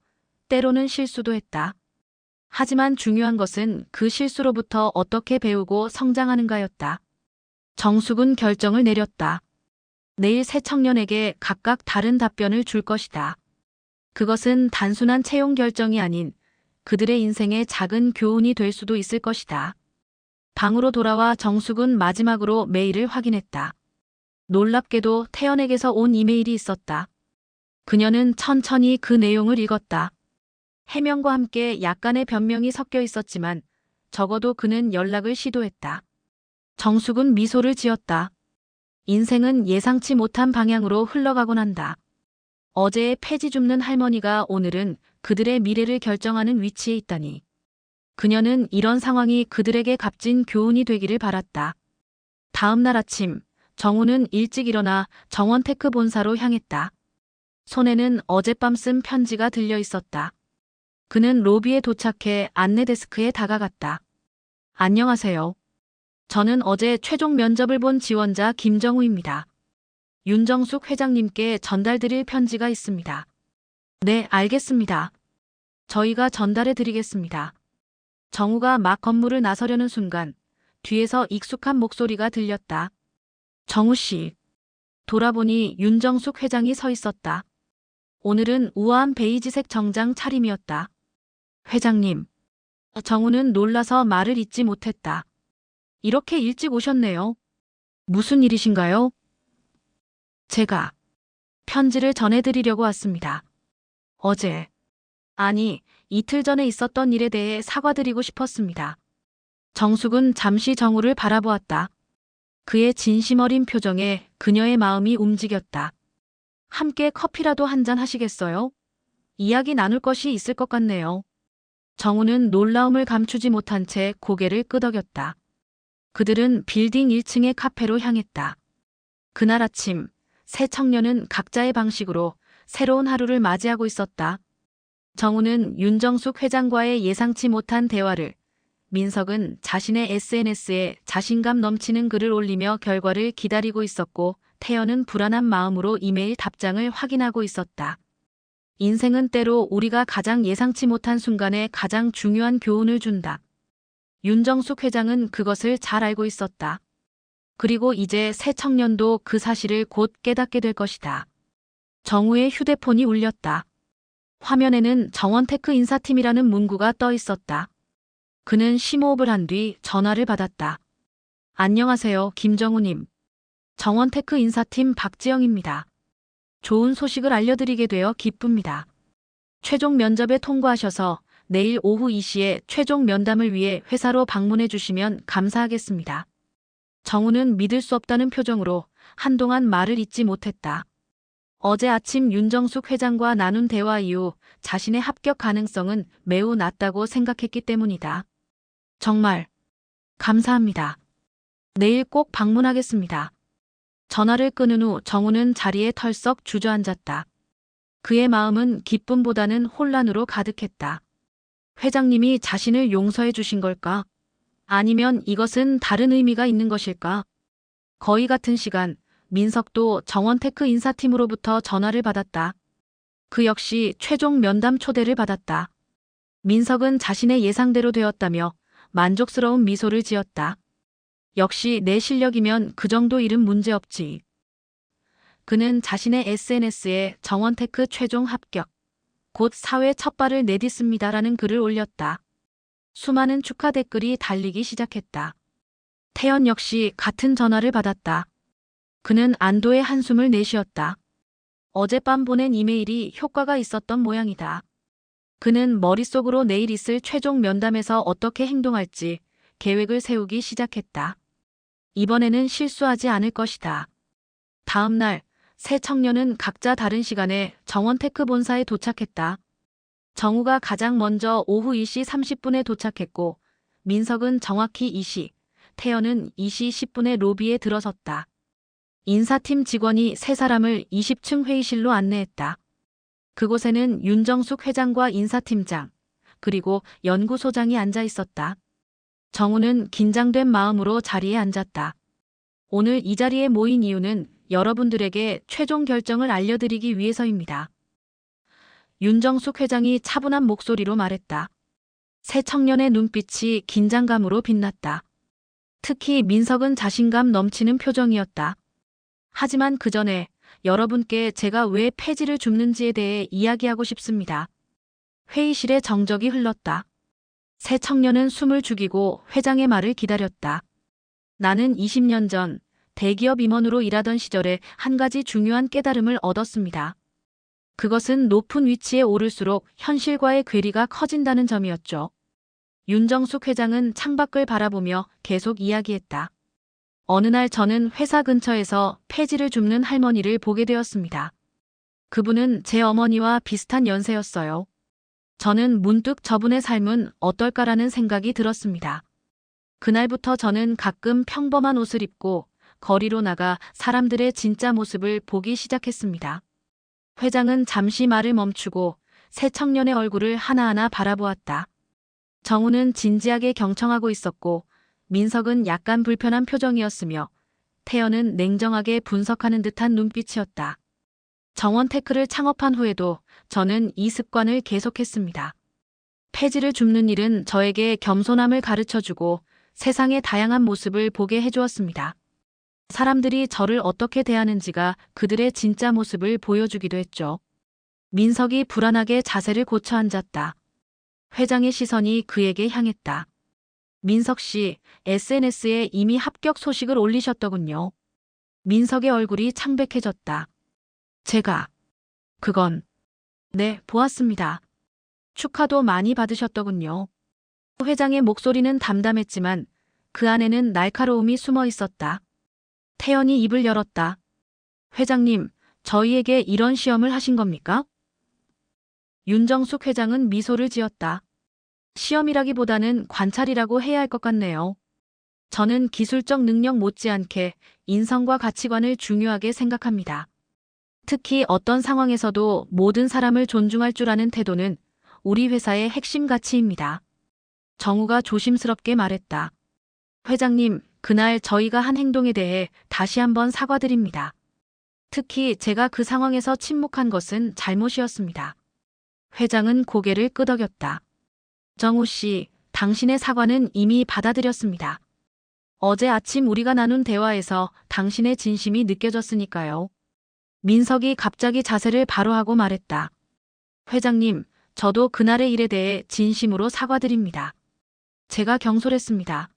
때로는 실수도 했다. 하지만 중요한 것은 그 실수로부터 어떻게 배우고 성장하는가였다. 정숙은 결정을 내렸다. 내일 세 청년에게 각각 다른 답변을 줄 것이다. 그것은 단순한 채용 결정이 아닌 그들의 인생의 작은 교훈이 될 수도 있을 것이다. 방으로 돌아와 정숙은 마지막으로 메일을 확인했다. 놀랍게도 태연에게서 온 이메일이 있었다. 그녀는 천천히 그 내용을 읽었다. 해명과 함께 약간의 변명이 섞여 있었지만 적어도 그는 연락을 시도했다. 정숙은 미소를 지었다. 인생은 예상치 못한 방향으로 흘러가곤 한다. 어제의 폐지 줍는 할머니가 오늘은 그들의 미래를 결정하는 위치에 있다니. 그녀는 이런 상황이 그들에게 값진 교훈이 되기를 바랐다. 다음 날 아침, 정우는 일찍 일어나 정원테크 본사로 향했다. 손에는 어젯밤 쓴 편지가 들려 있었다. 그는 로비에 도착해 안내 데스크에 다가갔다. 안녕하세요. 저는 어제 최종 면접을 본 지원자 김정우입니다. 윤정숙 회장님께 전달드릴 편지가 있습니다. 네, 알겠습니다. 저희가 전달해 드리겠습니다. 정우가 막 건물을 나서려는 순간 뒤에서 익숙한 목소리가 들렸다. 정우 씨. 돌아보니 윤정숙 회장이 서 있었다. 오늘은 우아한 베이지색 정장 차림이었다. 회장님. 정우는 놀라서 말을 잇지 못했다. 이렇게 일찍 오셨네요. 무슨 일이신가요? 제가 편지를 전해드리려고 왔습니다. 어제, 아니, 이틀 전에 있었던 일에 대해 사과드리고 싶었습니다. 정숙은 잠시 정우를 바라보았다. 그의 진심 어린 표정에 그녀의 마음이 움직였다. 함께 커피라도 한잔 하시겠어요? 이야기 나눌 것이 있을 것 같네요. 정우는 놀라움을 감추지 못한 채 고개를 끄덕였다. 그들은 빌딩 1층의 카페로 향했다. 그날 아침, 세 청년은 각자의 방식으로 새로운 하루를 맞이하고 있었다. 정우는 윤정숙 회장과의 예상치 못한 대화를, 민석은 자신의 SNS에 자신감 넘치는 글을 올리며 결과를 기다리고 있었고 태연은 불안한 마음으로 이메일 답장을 확인하고 있었다. 인생은 때로 우리가 가장 예상치 못한 순간에 가장 중요한 교훈을 준다. 윤정숙 회장은 그것을 잘 알고 있었다. 그리고 이제 새 청년도 그 사실을 곧 깨닫게 될 것이다. 정우의 휴대폰이 울렸다. 화면에는 정원테크 인사팀이라는 문구가 떠 있었다. 그는 심호흡을 한 뒤 전화를 받았다. 안녕하세요, 김정우님. 정원테크 인사팀 박지영입니다. 좋은 소식을 알려드리게 되어 기쁩니다. 최종 면접에 통과하셔서 내일 오후 2시에 최종 면담을 위해 회사로 방문해 주시면 감사하겠습니다. 정우는 믿을 수 없다는 표정으로 한동안 말을 잇지 못했다. 어제 아침 윤정숙 회장과 나눈 대화 이후 자신의 합격 가능성은 매우 낮다고 생각했기 때문이다. 정말 감사합니다. 내일 꼭 방문하겠습니다. 전화를 끊은 후 정우는 자리에 털썩 주저앉았다. 그의 마음은 기쁨보다는 혼란으로 가득했다. 회장님이 자신을 용서해 주신 걸까? 아니면 이것은 다른 의미가 있는 것일까? 거의 같은 시간, 민석도 정원테크 인사팀으로부터 전화를 받았다. 그 역시 최종 면담 초대를 받았다. 민석은 자신의 예상대로 되었다며 만족스러운 미소를 지었다. 역시 내 실력이면 그 정도 일은 문제없지. 그는 자신의 SNS에 정원테크 최종 합격, 곧 사회 첫 발을 내딛습니다라는 글을 올렸다. 수많은 축하 댓글이 달리기 시작했다. 태연 역시 같은 전화를 받았다. 그는 안도의 한숨을 내쉬었다. 어젯밤 보낸 이메일이 효과가 있었던 모양이다. 그는 머릿속으로 내일 있을 최종 면담에서 어떻게 행동할지 계획을 세우기 시작했다. 이번에는 실수하지 않을 것이다. 다음 날 세 청년은 각자 다른 시간에 정원테크 본사에 도착했다. 정우가 가장 먼저 오후 2시 30분에 도착했고 민석은 정확히 2시, 태연은 2시 10분에 로비에 들어섰다. 인사팀 직원이 세 사람을 20층 회의실로 안내했다. 그곳에는 윤정숙 회장과 인사팀장, 그리고 연구소장이 앉아 있었다. 정우는 긴장된 마음으로 자리에 앉았다. 오늘 이 자리에 모인 이유는 여러분들에게 최종 결정을 알려드리기 위해서입니다. 윤정숙 회장이 차분한 목소리로 말했다. 세 청년의 눈빛이 긴장감으로 빛났다. 특히 민석은 자신감 넘치는 표정이었다. 하지만 그 전에 여러분께 제가 왜 폐지를 줍는지에 대해 이야기하고 싶습니다. 회의실에 정적이 흘렀다. 세 청년은 숨을 죽이고 회장의 말을 기다렸다. 나는 20년 전 대기업 임원으로 일하던 시절에 한 가지 중요한 깨달음을 얻었습니다. 그것은 높은 위치에 오를수록 현실과의 괴리가 커진다는 점이었죠. 윤정숙 회장은 창밖을 바라보며 계속 이야기했다. 어느 날 저는 회사 근처에서 폐지를 줍는 할머니를 보게 되었습니다. 그분은 제 어머니와 비슷한 연세였어요. 저는 문득 저분의 삶은 어떨까라는 생각이 들었습니다. 그날부터 저는 가끔 평범한 옷을 입고 거리로 나가 사람들의 진짜 모습을 보기 시작했습니다. 회장은 잠시 말을 멈추고 세 청년의 얼굴을 하나하나 바라보았다. 정우는 진지하게 경청하고 있었고 민석은 약간 불편한 표정이었으며 태연은 냉정하게 분석하는 듯한 눈빛이었다. 정원테크를 창업한 후에도 저는 이 습관을 계속했습니다. 폐지를 줍는 일은 저에게 겸손함을 가르쳐주고 세상의 다양한 모습을 보게 해주었습니다. 사람들이 저를 어떻게 대하는지가 그들의 진짜 모습을 보여주기도 했죠. 민석이 불안하게 자세를 고쳐 앉았다. 회장의 시선이 그에게 향했다. 민석 씨, SNS에 이미 합격 소식을 올리셨더군요. 민석의 얼굴이 창백해졌다. 그건, 네, 보았습니다. 축하도 많이 받으셨더군요. 회장의 목소리는 담담했지만 그 안에는 날카로움이 숨어 있었다. 태연이 입을 열었다. 회장님, 저희에게 이런 시험을 하신 겁니까? 윤정숙 회장은 미소를 지었다. 시험이라기보다는 관찰이라고 해야 할 것 같네요. 저는 기술적 능력 못지않게 인성과 가치관을 중요하게 생각합니다. 특히 어떤 상황에서도 모든 사람을 존중할 줄 아는 태도는 우리 회사의 핵심 가치입니다. 정우가 조심스럽게 말했다. 회장님, 그날 저희가 한 행동에 대해 다시 한번 사과드립니다. 특히 제가 그 상황에서 침묵한 것은 잘못이었습니다. 회장은 고개를 끄덕였다. 정우 씨, 당신의 사과는 이미 받아들였습니다. 어제 아침 우리가 나눈 대화에서 당신의 진심이 느껴졌으니까요. 민석이 갑자기 자세를 바로 하고 말했다. 회장님, 저도 그날의 일에 대해 진심으로 사과드립니다. 제가 경솔했습니다.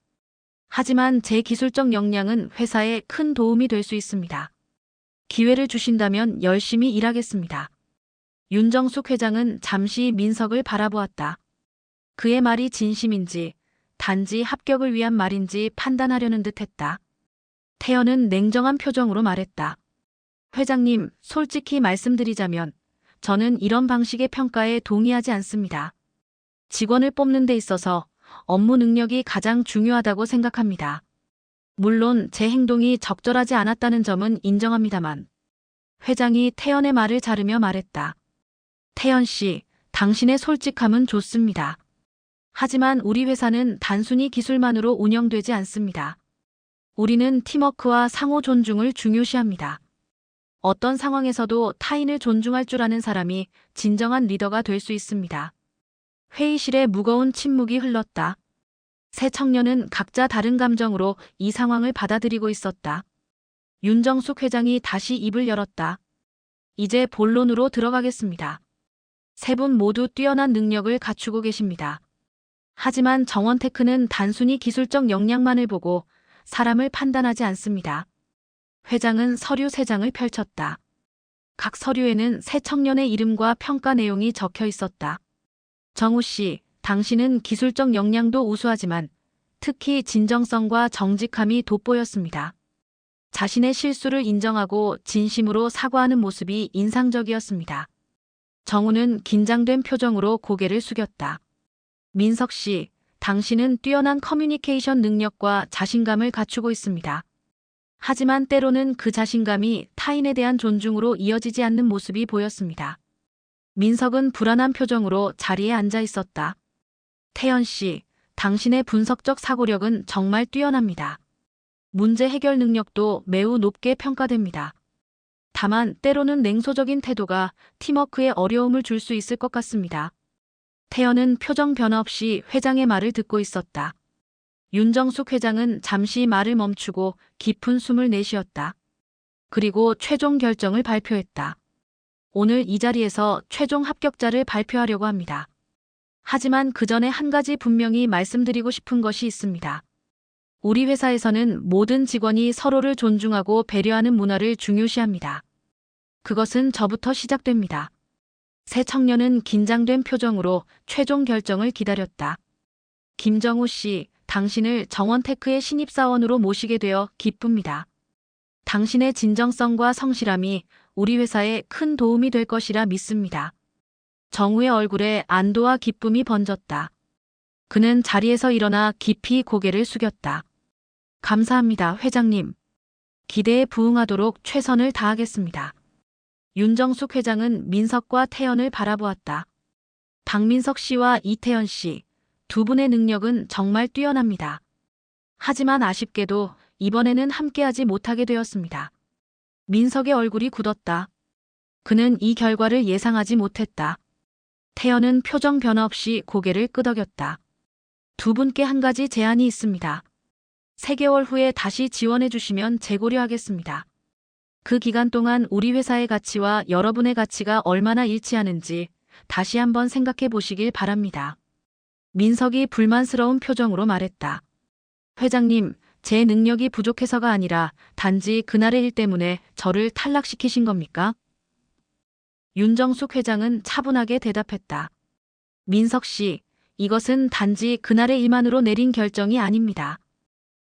하지만 제 기술적 역량은 회사에 큰 도움이 될 수 있습니다. 기회를 주신다면 열심히 일하겠습니다. 윤정숙 회장은 잠시 민석을 바라보았다. 그의 말이 진심인지 단지 합격을 위한 말인지 판단하려는 듯했다. 태연은 냉정한 표정으로 말했다. 회장님, 솔직히 말씀드리자면 저는 이런 방식의 평가에 동의하지 않습니다. 직원을 뽑는 데 있어서 업무 능력이 가장 중요하다고 생각합니다. 물론 제 행동이 적절하지 않았다는 점은 인정합니다만. 회장이 태연의 말을 자르며 말했다. 태연 씨, 당신의 솔직함은 좋습니다. 하지만 우리 회사는 단순히 기술만으로 운영되지 않습니다. 우리는 팀워크와 상호 존중을 중요시합니다. 어떤 상황에서도 타인을 존중할 줄 아는 사람이 진정한 리더가 될 수 있습니다. 회의실에 무거운 침묵이 흘렀다. 세 청년은 각자 다른 감정으로 이 상황을 받아들이고 있었다. 윤정숙 회장이 다시 입을 열었다. 이제 본론으로 들어가겠습니다. 세 분 모두 뛰어난 능력을 갖추고 계십니다. 하지만 정원테크는 단순히 기술적 역량만을 보고 사람을 판단하지 않습니다. 회장은 서류 3장을 펼쳤다. 각 서류에는 세 청년의 이름과 평가 내용이 적혀 있었다. 정우 씨, 당신은 기술적 역량도 우수하지만 특히 진정성과 정직함이 돋보였습니다. 자신의 실수를 인정하고 진심으로 사과하는 모습이 인상적이었습니다. 정우는 긴장된 표정으로 고개를 숙였다. 민석 씨, 당신은 뛰어난 커뮤니케이션 능력과 자신감을 갖추고 있습니다. 하지만 때로는 그 자신감이 타인에 대한 존중으로 이어지지 않는 모습이 보였습니다. 민석은 불안한 표정으로 자리에 앉아 있었다. 태연 씨, 당신의 분석적 사고력은 정말 뛰어납니다. 문제 해결 능력도 매우 높게 평가됩니다. 다만 때로는 냉소적인 태도가 팀워크에 어려움을 줄 수 있을 것 같습니다. 태연은 표정 변화 없이 회장의 말을 듣고 있었다. 윤정숙 회장은 잠시 말을 멈추고 깊은 숨을 내쉬었다. 그리고 최종 결정을 발표했다. 오늘 이 자리에서 최종 합격자를 발표하려고 합니다. 하지만 그 전에 한 가지 분명히 말씀드리고 싶은 것이 있습니다. 우리 회사에서는 모든 직원이 서로를 존중하고 배려하는 문화를 중요시합니다. 그것은 저부터 시작됩니다. 새 청년은 긴장된 표정으로 최종 결정을 기다렸다. 김정우 씨, 당신을 정원테크의 신입사원으로 모시게 되어 기쁩니다. 당신의 진정성과 성실함이 우리 회사에 큰 도움이 될 것이라 믿습니다. 정우의 얼굴에 안도와 기쁨이 번졌다. 그는 자리에서 일어나 깊이 고개를 숙였다. 감사합니다, 회장님. 기대에 부응하도록 최선을 다하겠습니다. 윤정숙 회장은 민석과 태연을 바라보았다. 박민석 씨와 이태연 씨, 두 분의 능력은 정말 뛰어납니다. 하지만 아쉽게도 이번에는 함께하지 못하게 되었습니다. 민석의 얼굴이 굳었다. 그는 이 결과를 예상하지 못했다. 태연은 표정 변화 없이 고개를 끄덕였다. 두 분께 한 가지 제안이 있습니다. 3개월 후에 다시 지원해 주시면 재고려하겠습니다. 그 기간 동안 우리 회사의 가치와 여러분의 가치가 얼마나 일치하는지 다시 한번 생각해 보시길 바랍니다. 민석이 불만스러운 표정으로 말했다. 회장님, 제 능력이 부족해서가 아니라 단지 그날의 일 때문에 저를 탈락시키신 겁니까? 윤정숙 회장은 차분하게 대답했다. 민석 씨, 이것은 단지 그날의 일만으로 내린 결정이 아닙니다.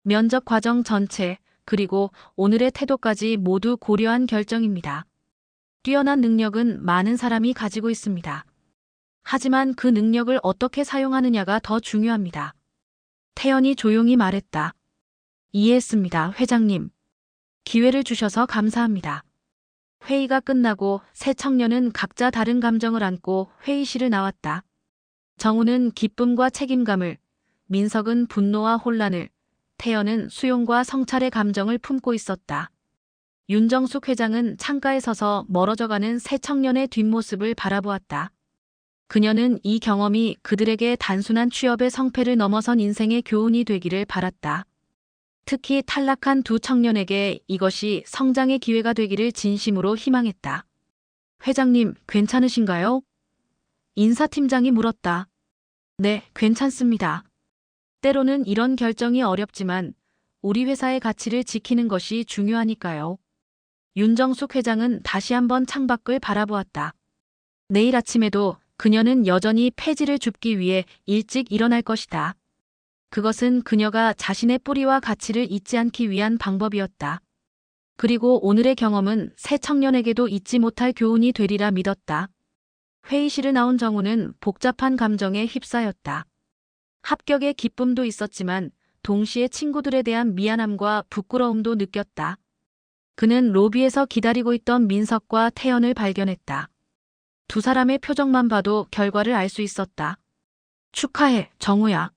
면접 과정 전체, 그리고 오늘의 태도까지 모두 고려한 결정입니다. 뛰어난 능력은 많은 사람이 가지고 있습니다. 하지만 그 능력을 어떻게 사용하느냐가 더 중요합니다. 태연이 조용히 말했다. 이해했습니다, 회장님. 기회를 주셔서 감사합니다. 회의가 끝나고 세 청년은 각자 다른 감정을 안고 회의실을 나왔다. 정우는 기쁨과 책임감을, 민석은 분노와 혼란을, 태연은 수용과 성찰의 감정을 품고 있었다. 윤정숙 회장은 창가에 서서 멀어져가는 세 청년의 뒷모습을 바라보았다. 그녀는 이 경험이 그들에게 단순한 취업의 성패를 넘어선 인생의 교훈이 되기를 바랐다. 특히 탈락한 두 청년에게 이것이 성장의 기회가 되기를 진심으로 희망했다. 회장님, 괜찮으신가요? 인사팀장이 물었다. 네, 괜찮습니다. 때로는 이런 결정이 어렵지만 우리 회사의 가치를 지키는 것이 중요하니까요. 윤정숙 회장은 다시 한번 창밖을 바라보았다. 내일 아침에도 그녀는 여전히 폐지를 줍기 위해 일찍 일어날 것이다. 그것은 그녀가 자신의 뿌리와 가치를 잊지 않기 위한 방법이었다. 그리고 오늘의 경험은 새 청년에게도 잊지 못할 교훈이 되리라 믿었다. 회의실을 나온 정우는 복잡한 감정에 휩싸였다. 합격의 기쁨도 있었지만 동시에 친구들에 대한 미안함과 부끄러움도 느꼈다. 그는 로비에서 기다리고 있던 민석과 태연을 발견했다. 두 사람의 표정만 봐도 결과를 알 수 있었다. 축하해, 정우야.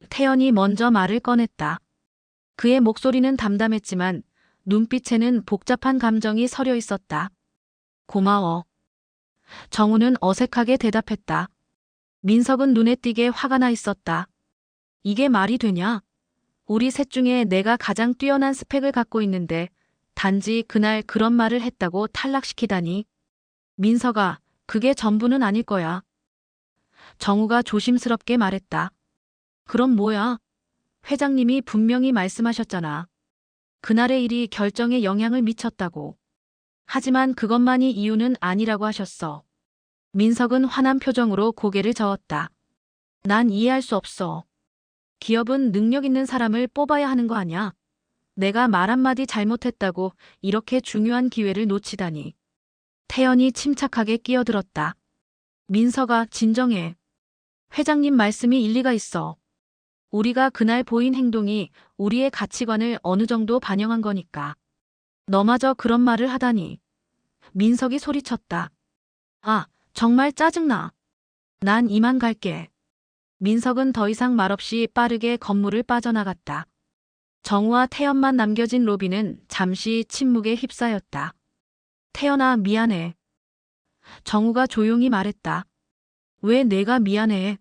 태연이 먼저 말을 꺼냈다. 그의 목소리는 담담했지만 눈빛에는 복잡한 감정이 서려 있었다. 고마워. 정우는 어색하게 대답했다. 민석은 눈에 띄게 화가 나 있었다. 이게 말이 되냐? 우리 셋 중에 내가 가장 뛰어난 스펙을 갖고 있는데 단지 그날 그런 말을 했다고 탈락시키다니. 민석아, 그게 전부는 아닐 거야. 정우가 조심스럽게 말했다. 그럼 뭐야? 회장님이 분명히 말씀하셨잖아. 그날의 일이 결정에 영향을 미쳤다고. 하지만 그것만이 이유는 아니라고 하셨어. 민석은 화난 표정으로 고개를 저었다. 난 이해할 수 없어. 기업은 능력 있는 사람을 뽑아야 하는 거 아냐? 내가 말 한마디 잘못했다고 이렇게 중요한 기회를 놓치다니. 태연이 침착하게 끼어들었다. 민서가 진정해. 회장님 말씀이 일리가 있어. 우리가 그날 보인 행동이 우리의 가치관을 어느 정도 반영한 거니까. 너마저 그런 말을 하다니. 민석이 소리쳤다. 아, 정말 짜증나. 난 이만 갈게. 민석은 더 이상 말없이 빠르게 건물을 빠져나갔다. 정우와 태연만 남겨진 로비는 잠시 침묵에 휩싸였다. 태연아, 미안해. 정우가 조용히 말했다. 왜 내가 미안해?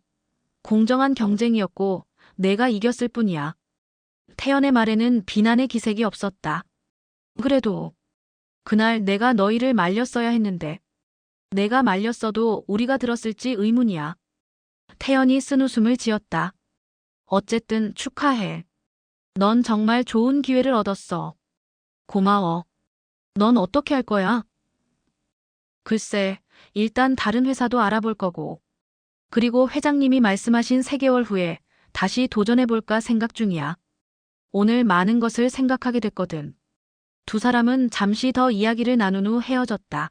공정한 경쟁이었고 내가 이겼을 뿐이야. 태연의 말에는 비난의 기색이 없었다. 그래도 그날 내가 너희를 말렸어야 했는데. 내가 말렸어도 우리가 들었을지 의문이야. 태연이 쓴웃음을 지었다. 어쨌든 축하해. 넌 정말 좋은 기회를 얻었어. 고마워. 넌 어떻게 할 거야? 글쎄, 일단 다른 회사도 알아볼 거고. 그리고 회장님이 말씀하신 3개월 후에 다시 도전해볼까 생각 중이야. 오늘 많은 것을 생각하게 됐거든. 두 사람은 잠시 더 이야기를 나눈 후 헤어졌다.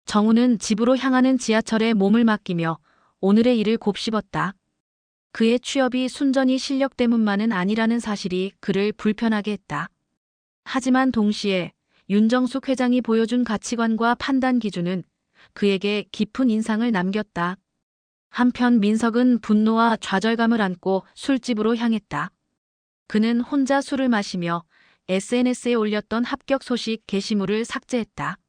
정우는 집으로 향하는 지하철에 몸을 맡기며 오늘의 일을 곱씹었다. 그의 취업이 순전히 실력 때문만은 아니라는 사실이 그를 불편하게 했다. 하지만 동시에 윤정숙 회장이 보여준 가치관과 판단 기준은 그에게 깊은 인상을 남겼다. 한편 민석은 분노와 좌절감을 안고 술집으로 향했다. 그는 혼자 술을 마시며 SNS에 올렸던 합격 소식 게시물을 삭제했다.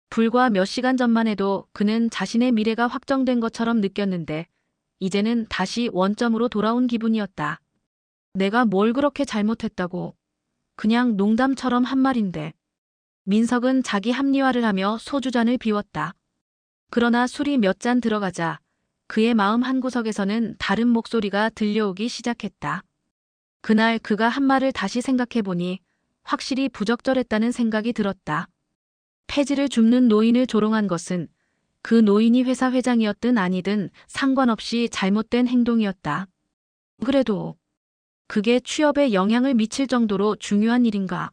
불과 몇 시간 전만 해도 그는 자신의 미래가 확정된 것처럼 느꼈는데 이제는 다시 원점으로 돌아온 기분이었다. 내가 뭘 그렇게 잘못했다고. 그냥 농담처럼 한 말인데. 민석은 자기 합리화를 하며 소주잔을 비웠다. 그러나 술이 몇 잔 들어가자 그의 마음 한구석에서는 다른 목소리가 들려오기 시작했다. 그날 그가 한 말을 다시 생각해보니 확실히 부적절했다는 생각이 들었다. 폐지를 줍는 노인을 조롱한 것은 그 노인이 회사 회장이었든 아니든 상관없이 잘못된 행동이었다. 그래도 그게 취업에 영향을 미칠 정도로 중요한 일인가?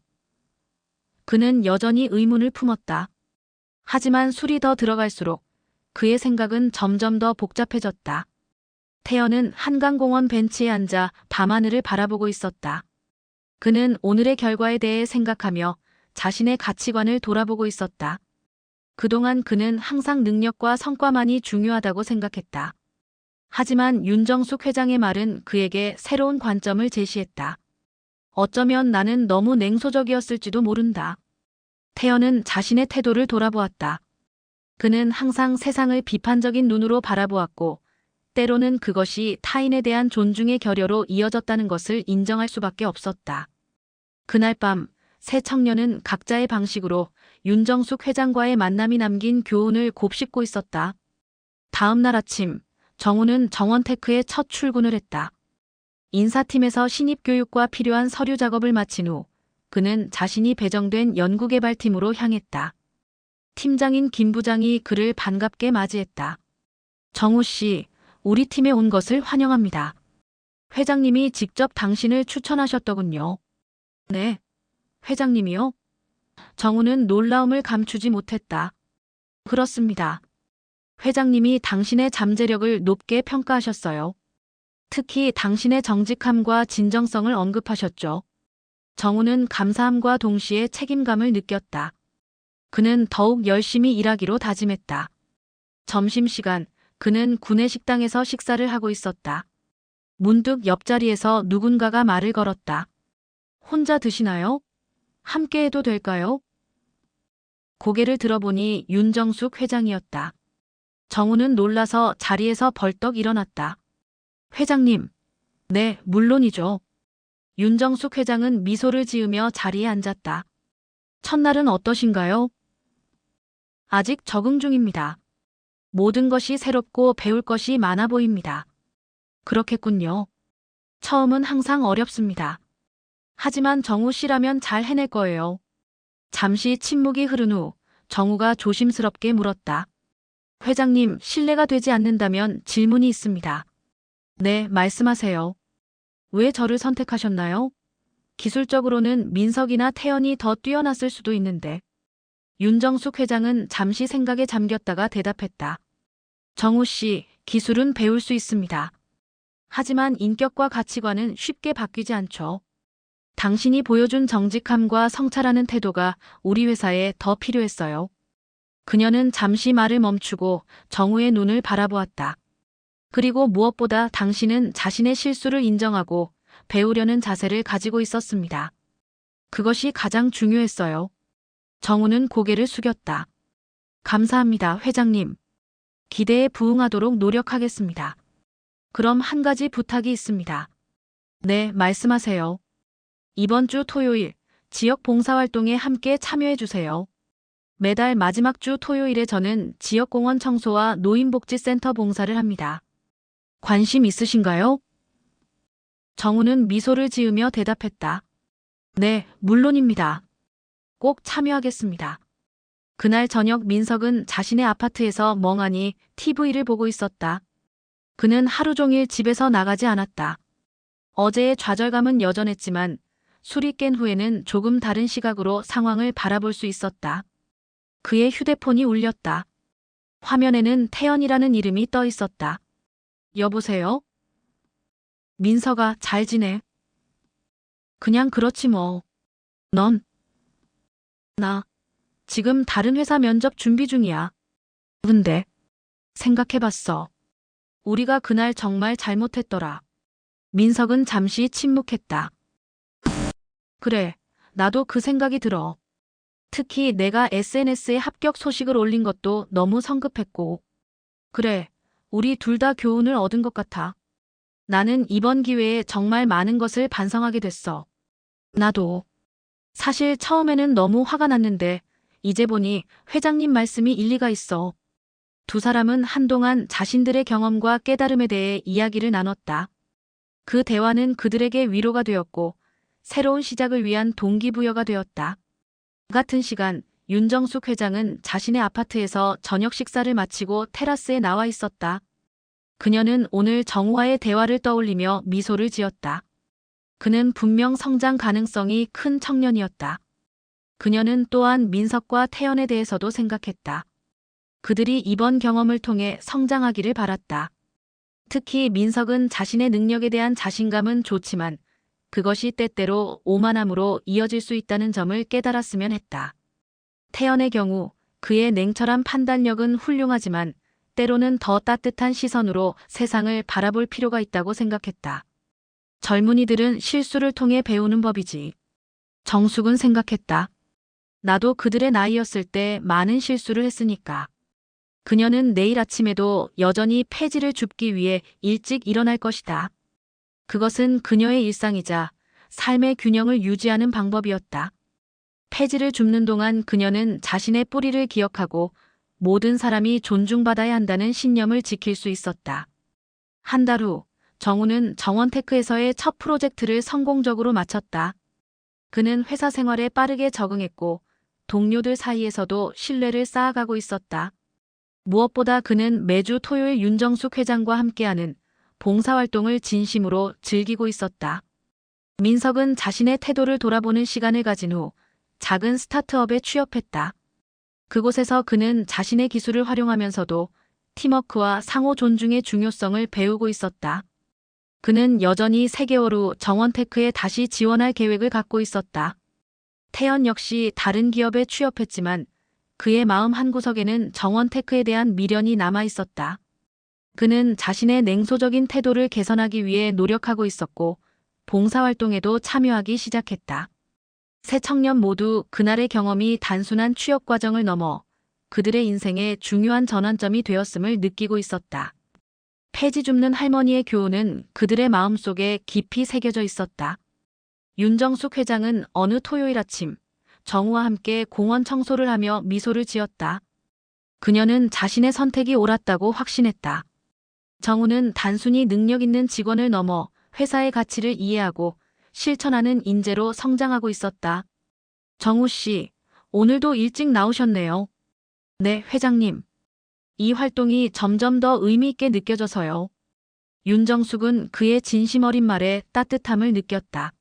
그는 여전히 의문을 품었다. 하지만 술이 더 들어갈수록 그의 생각은 점점 더 복잡해졌다. 태연은 한강공원 벤치에 앉아 밤하늘을 바라보고 있었다. 그는 오늘의 결과에 대해 생각하며 자신의 가치관을 돌아보고 있었다. 그동안 그는 항상 능력과 성과만이 중요하다고 생각했다. 하지만 윤정숙 회장의 말은 그에게 새로운 관점을 제시했다. 어쩌면 나는 너무 냉소적이었을지도 모른다. 태연은 자신의 태도를 돌아보았다. 그는 항상 세상을 비판적인 눈으로 바라보았고 때로는 그것이 타인에 대한 존중의 결여로 이어졌다는 것을 인정할 수밖에 없었다. 그날 밤 세 청년은 각자의 방식으로 윤정숙 회장과의 만남이 남긴 교훈을 곱씹고 있었다. 다음 날 아침 정우는 정원테크에 첫 출근을 했다. 인사팀에서 신입 교육과 필요한 서류 작업을 마친 후 그는 자신이 배정된 연구개발팀으로 향했다. 팀장인 김 부장이 그를 반갑게 맞이했다. 정우 씨, 우리 팀에 온 것을 환영합니다. 회장님이 직접 당신을 추천하셨더군요. 네. 회장님이요? 정우는 놀라움을 감추지 못했다. 그렇습니다. 회장님이 당신의 잠재력을 높게 평가하셨어요. 특히 당신의 정직함과 진정성을 언급하셨죠. 정우는 감사함과 동시에 책임감을 느꼈다. 그는 더욱 열심히 일하기로 다짐했다. 점심시간, 그는 구내식당에서 식사를 하고 있었다. 문득 옆자리에서 누군가가 말을 걸었다. 혼자 드시나요? 함께 해도 될까요? 고개를 들어보니 윤정숙 회장이었다. 정우는 놀라서 자리에서 벌떡 일어났다. 회장님. 네, 물론이죠. 윤정숙 회장은 미소를 지으며 자리에 앉았다. 첫날은 어떠신가요? 아직 적응 중입니다. 모든 것이 새롭고 배울 것이 많아 보입니다. 그렇겠군요. 처음은 항상 어렵습니다. 하지만 정우 씨라면 잘 해낼 거예요. 잠시 침묵이 흐른 후 정우가 조심스럽게 물었다. 회장님, 실례가 되지 않는다면 질문이 있습니다. 네, 말씀하세요. 왜 저를 선택하셨나요? 기술적으로는 민석이나 태연이 더 뛰어났을 수도 있는데. 윤정숙 회장은 잠시 생각에 잠겼다가 대답했다. 정우 씨, 기술은 배울 수 있습니다. 하지만 인격과 가치관은 쉽게 바뀌지 않죠. 당신이 보여준 정직함과 성찰하는 태도가 우리 회사에 더 필요했어요. 그녀는 잠시 말을 멈추고 정우의 눈을 바라보았다. 그리고 무엇보다 당신은 자신의 실수를 인정하고 배우려는 자세를 가지고 있었습니다. 그것이 가장 중요했어요. 정우는 고개를 숙였다. 감사합니다, 회장님. 기대에 부응하도록 노력하겠습니다. 그럼 한 가지 부탁이 있습니다. 네, 말씀하세요. 이번 주 토요일 지역 봉사활동에 함께 참여해주세요. 매달 마지막 주 토요일에 저는 지역공원 청소와 노인복지센터 봉사를 합니다. 관심 있으신가요? 정우는 미소를 지으며 대답했다. 네, 물론입니다. 꼭 참여하겠습니다. 그날 저녁 민석은 자신의 아파트에서 멍하니 TV를 보고 있었다. 그는 하루 종일 집에서 나가지 않았다. 어제의 좌절감은 여전했지만 술이 깬 후에는 조금 다른 시각으로 상황을 바라볼 수 있었다. 그의 휴대폰이 울렸다. 화면에는 태연이라는 이름이 떠 있었다. 여보세요? 민석아, 잘 지내? 그냥 그렇지 뭐. 넌? 나 지금 다른 회사 면접 준비 중이야. 근데 생각해봤어. 우리가 그날 정말 잘못했더라. 민석은 잠시 침묵했다. 그래, 나도 그 생각이 들어. 특히 내가 SNS에 합격 소식을 올린 것도 너무 성급했고. 그래, 우리 둘 다 교훈을 얻은 것 같아. 나는 이번 기회에 정말 많은 것을 반성하게 됐어. 나도. 사실 처음에는 너무 화가 났는데 이제 보니 회장님 말씀이 일리가 있어. 두 사람은 한동안 자신들의 경험과 깨달음에 대해 이야기를 나눴다. 그 대화는 그들에게 위로가 되었고 새로운 시작을 위한 동기부여가 되었다. 같은 시간 윤정숙 회장은 자신의 아파트에서 저녁 식사를 마치고 테라스에 나와 있었다. 그녀는 오늘 정우와의 대화를 떠올리며 미소를 지었다. 그는 분명 성장 가능성이 큰 청년이었다. 그녀는 또한 민석과 태연에 대해서도 생각했다. 그들이 이번 경험을 통해 성장하기를 바랐다. 특히 민석은 자신의 능력에 대한 자신감은 좋지만 그것이 때때로 오만함으로 이어질 수 있다는 점을 깨달았으면 했다. 태연의 경우 그의 냉철한 판단력은 훌륭하지만 때로는 더 따뜻한 시선으로 세상을 바라볼 필요가 있다고 생각했다. 젊은이들은 실수를 통해 배우는 법이지. 정숙은 생각했다. 나도 그들의 나이였을 때 많은 실수를 했으니까. 그녀는 내일 아침에도 여전히 폐지를 줍기 위해 일찍 일어날 것이다. 그것은 그녀의 일상이자 삶의 균형을 유지하는 방법이었다. 폐지를 줍는 동안 그녀는 자신의 뿌리를 기억하고 모든 사람이 존중받아야 한다는 신념을 지킬 수 있었다. 한 달 후 정우는 정원테크에서의 첫 프로젝트를 성공적으로 마쳤다. 그는 회사 생활에 빠르게 적응했고 동료들 사이에서도 신뢰를 쌓아가고 있었다. 무엇보다 그는 매주 토요일 윤정숙 회장과 함께하는 봉사활동을 진심으로 즐기고 있었다. 민석은 자신의 태도를 돌아보는 시간을 가진 후 작은 스타트업에 취업했다. 그곳에서 그는 자신의 기술을 활용하면서도 팀워크와 상호 존중의 중요성을 배우고 있었다. 그는 여전히 3개월 후 정원테크에 다시 지원할 계획을 갖고 있었다. 태연 역시 다른 기업에 취업했지만 그의 마음 한구석에는 정원테크에 대한 미련이 남아 있었다. 그는 자신의 냉소적인 태도를 개선하기 위해 노력하고 있었고 봉사활동에도 참여하기 시작했다. 세 청년 모두 그날의 경험이 단순한 취업 과정을 넘어 그들의 인생의 중요한 전환점이 되었음을 느끼고 있었다. 폐지 줍는 할머니의 교훈은 그들의 마음속에 깊이 새겨져 있었다. 윤정숙 회장은 어느 토요일 아침 정우와 함께 공원 청소를 하며 미소를 지었다. 그녀는 자신의 선택이 옳았다고 확신했다. 정우는 단순히 능력 있는 직원을 넘어 회사의 가치를 이해하고 실천하는 인재로 성장하고 있었다. 정우 씨, 오늘도 일찍 나오셨네요. 네, 회장님. 이 활동이 점점 더 의미 있게 느껴져서요. 윤정숙은 그의 진심 어린 말에 따뜻함을 느꼈다.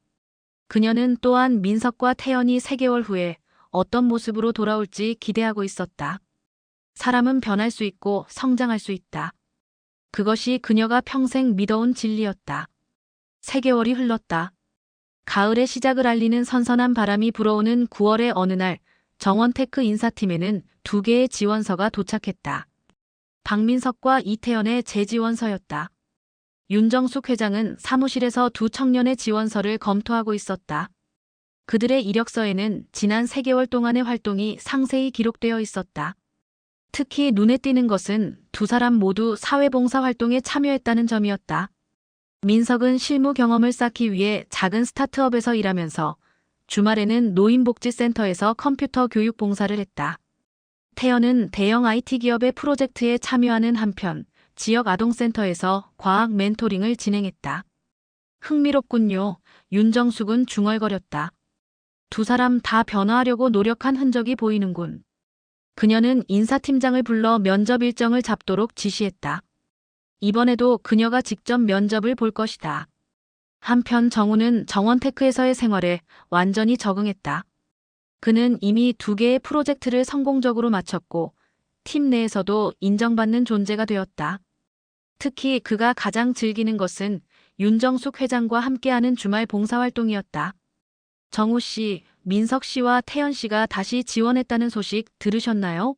그녀는 또한 민석과 태연이 3개월 후에 어떤 모습으로 돌아올지 기대하고 있었다. 사람은 변할 수 있고 성장할 수 있다. 그것이 그녀가 평생 믿어온 진리였다. 3개월이 흘렀다. 가을의 시작을 알리는 선선한 바람이 불어오는 9월의 어느 날 정원테크 인사팀에는 2개의 지원서가 도착했다. 박민석과 이태연의 재지원서였다. 윤정숙 회장은 사무실에서 2 청년의 지원서를 검토하고 있었다. 그들의 이력서에는 지난 3개월 동안의 활동이 상세히 기록되어 있었다. 특히 눈에 띄는 것은 2 사람 모두 사회봉사 활동에 참여했다는 점이었다. 민석은 실무 경험을 쌓기 위해 작은 스타트업에서 일하면서 주말에는 노인복지센터에서 컴퓨터 교육 봉사를 했다. 태연은 대형 IT 기업의 프로젝트에 참여하는 한편 지역 아동센터에서 과학 멘토링을 진행했다. 흥미롭군요. 윤정숙은 중얼거렸다. 2 사람 다 변화하려고 노력한 흔적이 보이는군. 그녀는 인사팀장을 불러 면접 일정을 잡도록 지시했다. 이번에도 그녀가 직접 면접을 볼 것이다. 한편 정우는 정원테크에서의 생활에 완전히 적응했다. 그는 이미 2개의 프로젝트를 성공적으로 마쳤고 팀 내에서도 인정받는 존재가 되었다. 특히 그가 가장 즐기는 것은 윤정숙 회장과 함께하는 주말 봉사활동이었다. 정우 씨, 민석 씨와 태연 씨가 다시 지원했다는 소식 들으셨나요?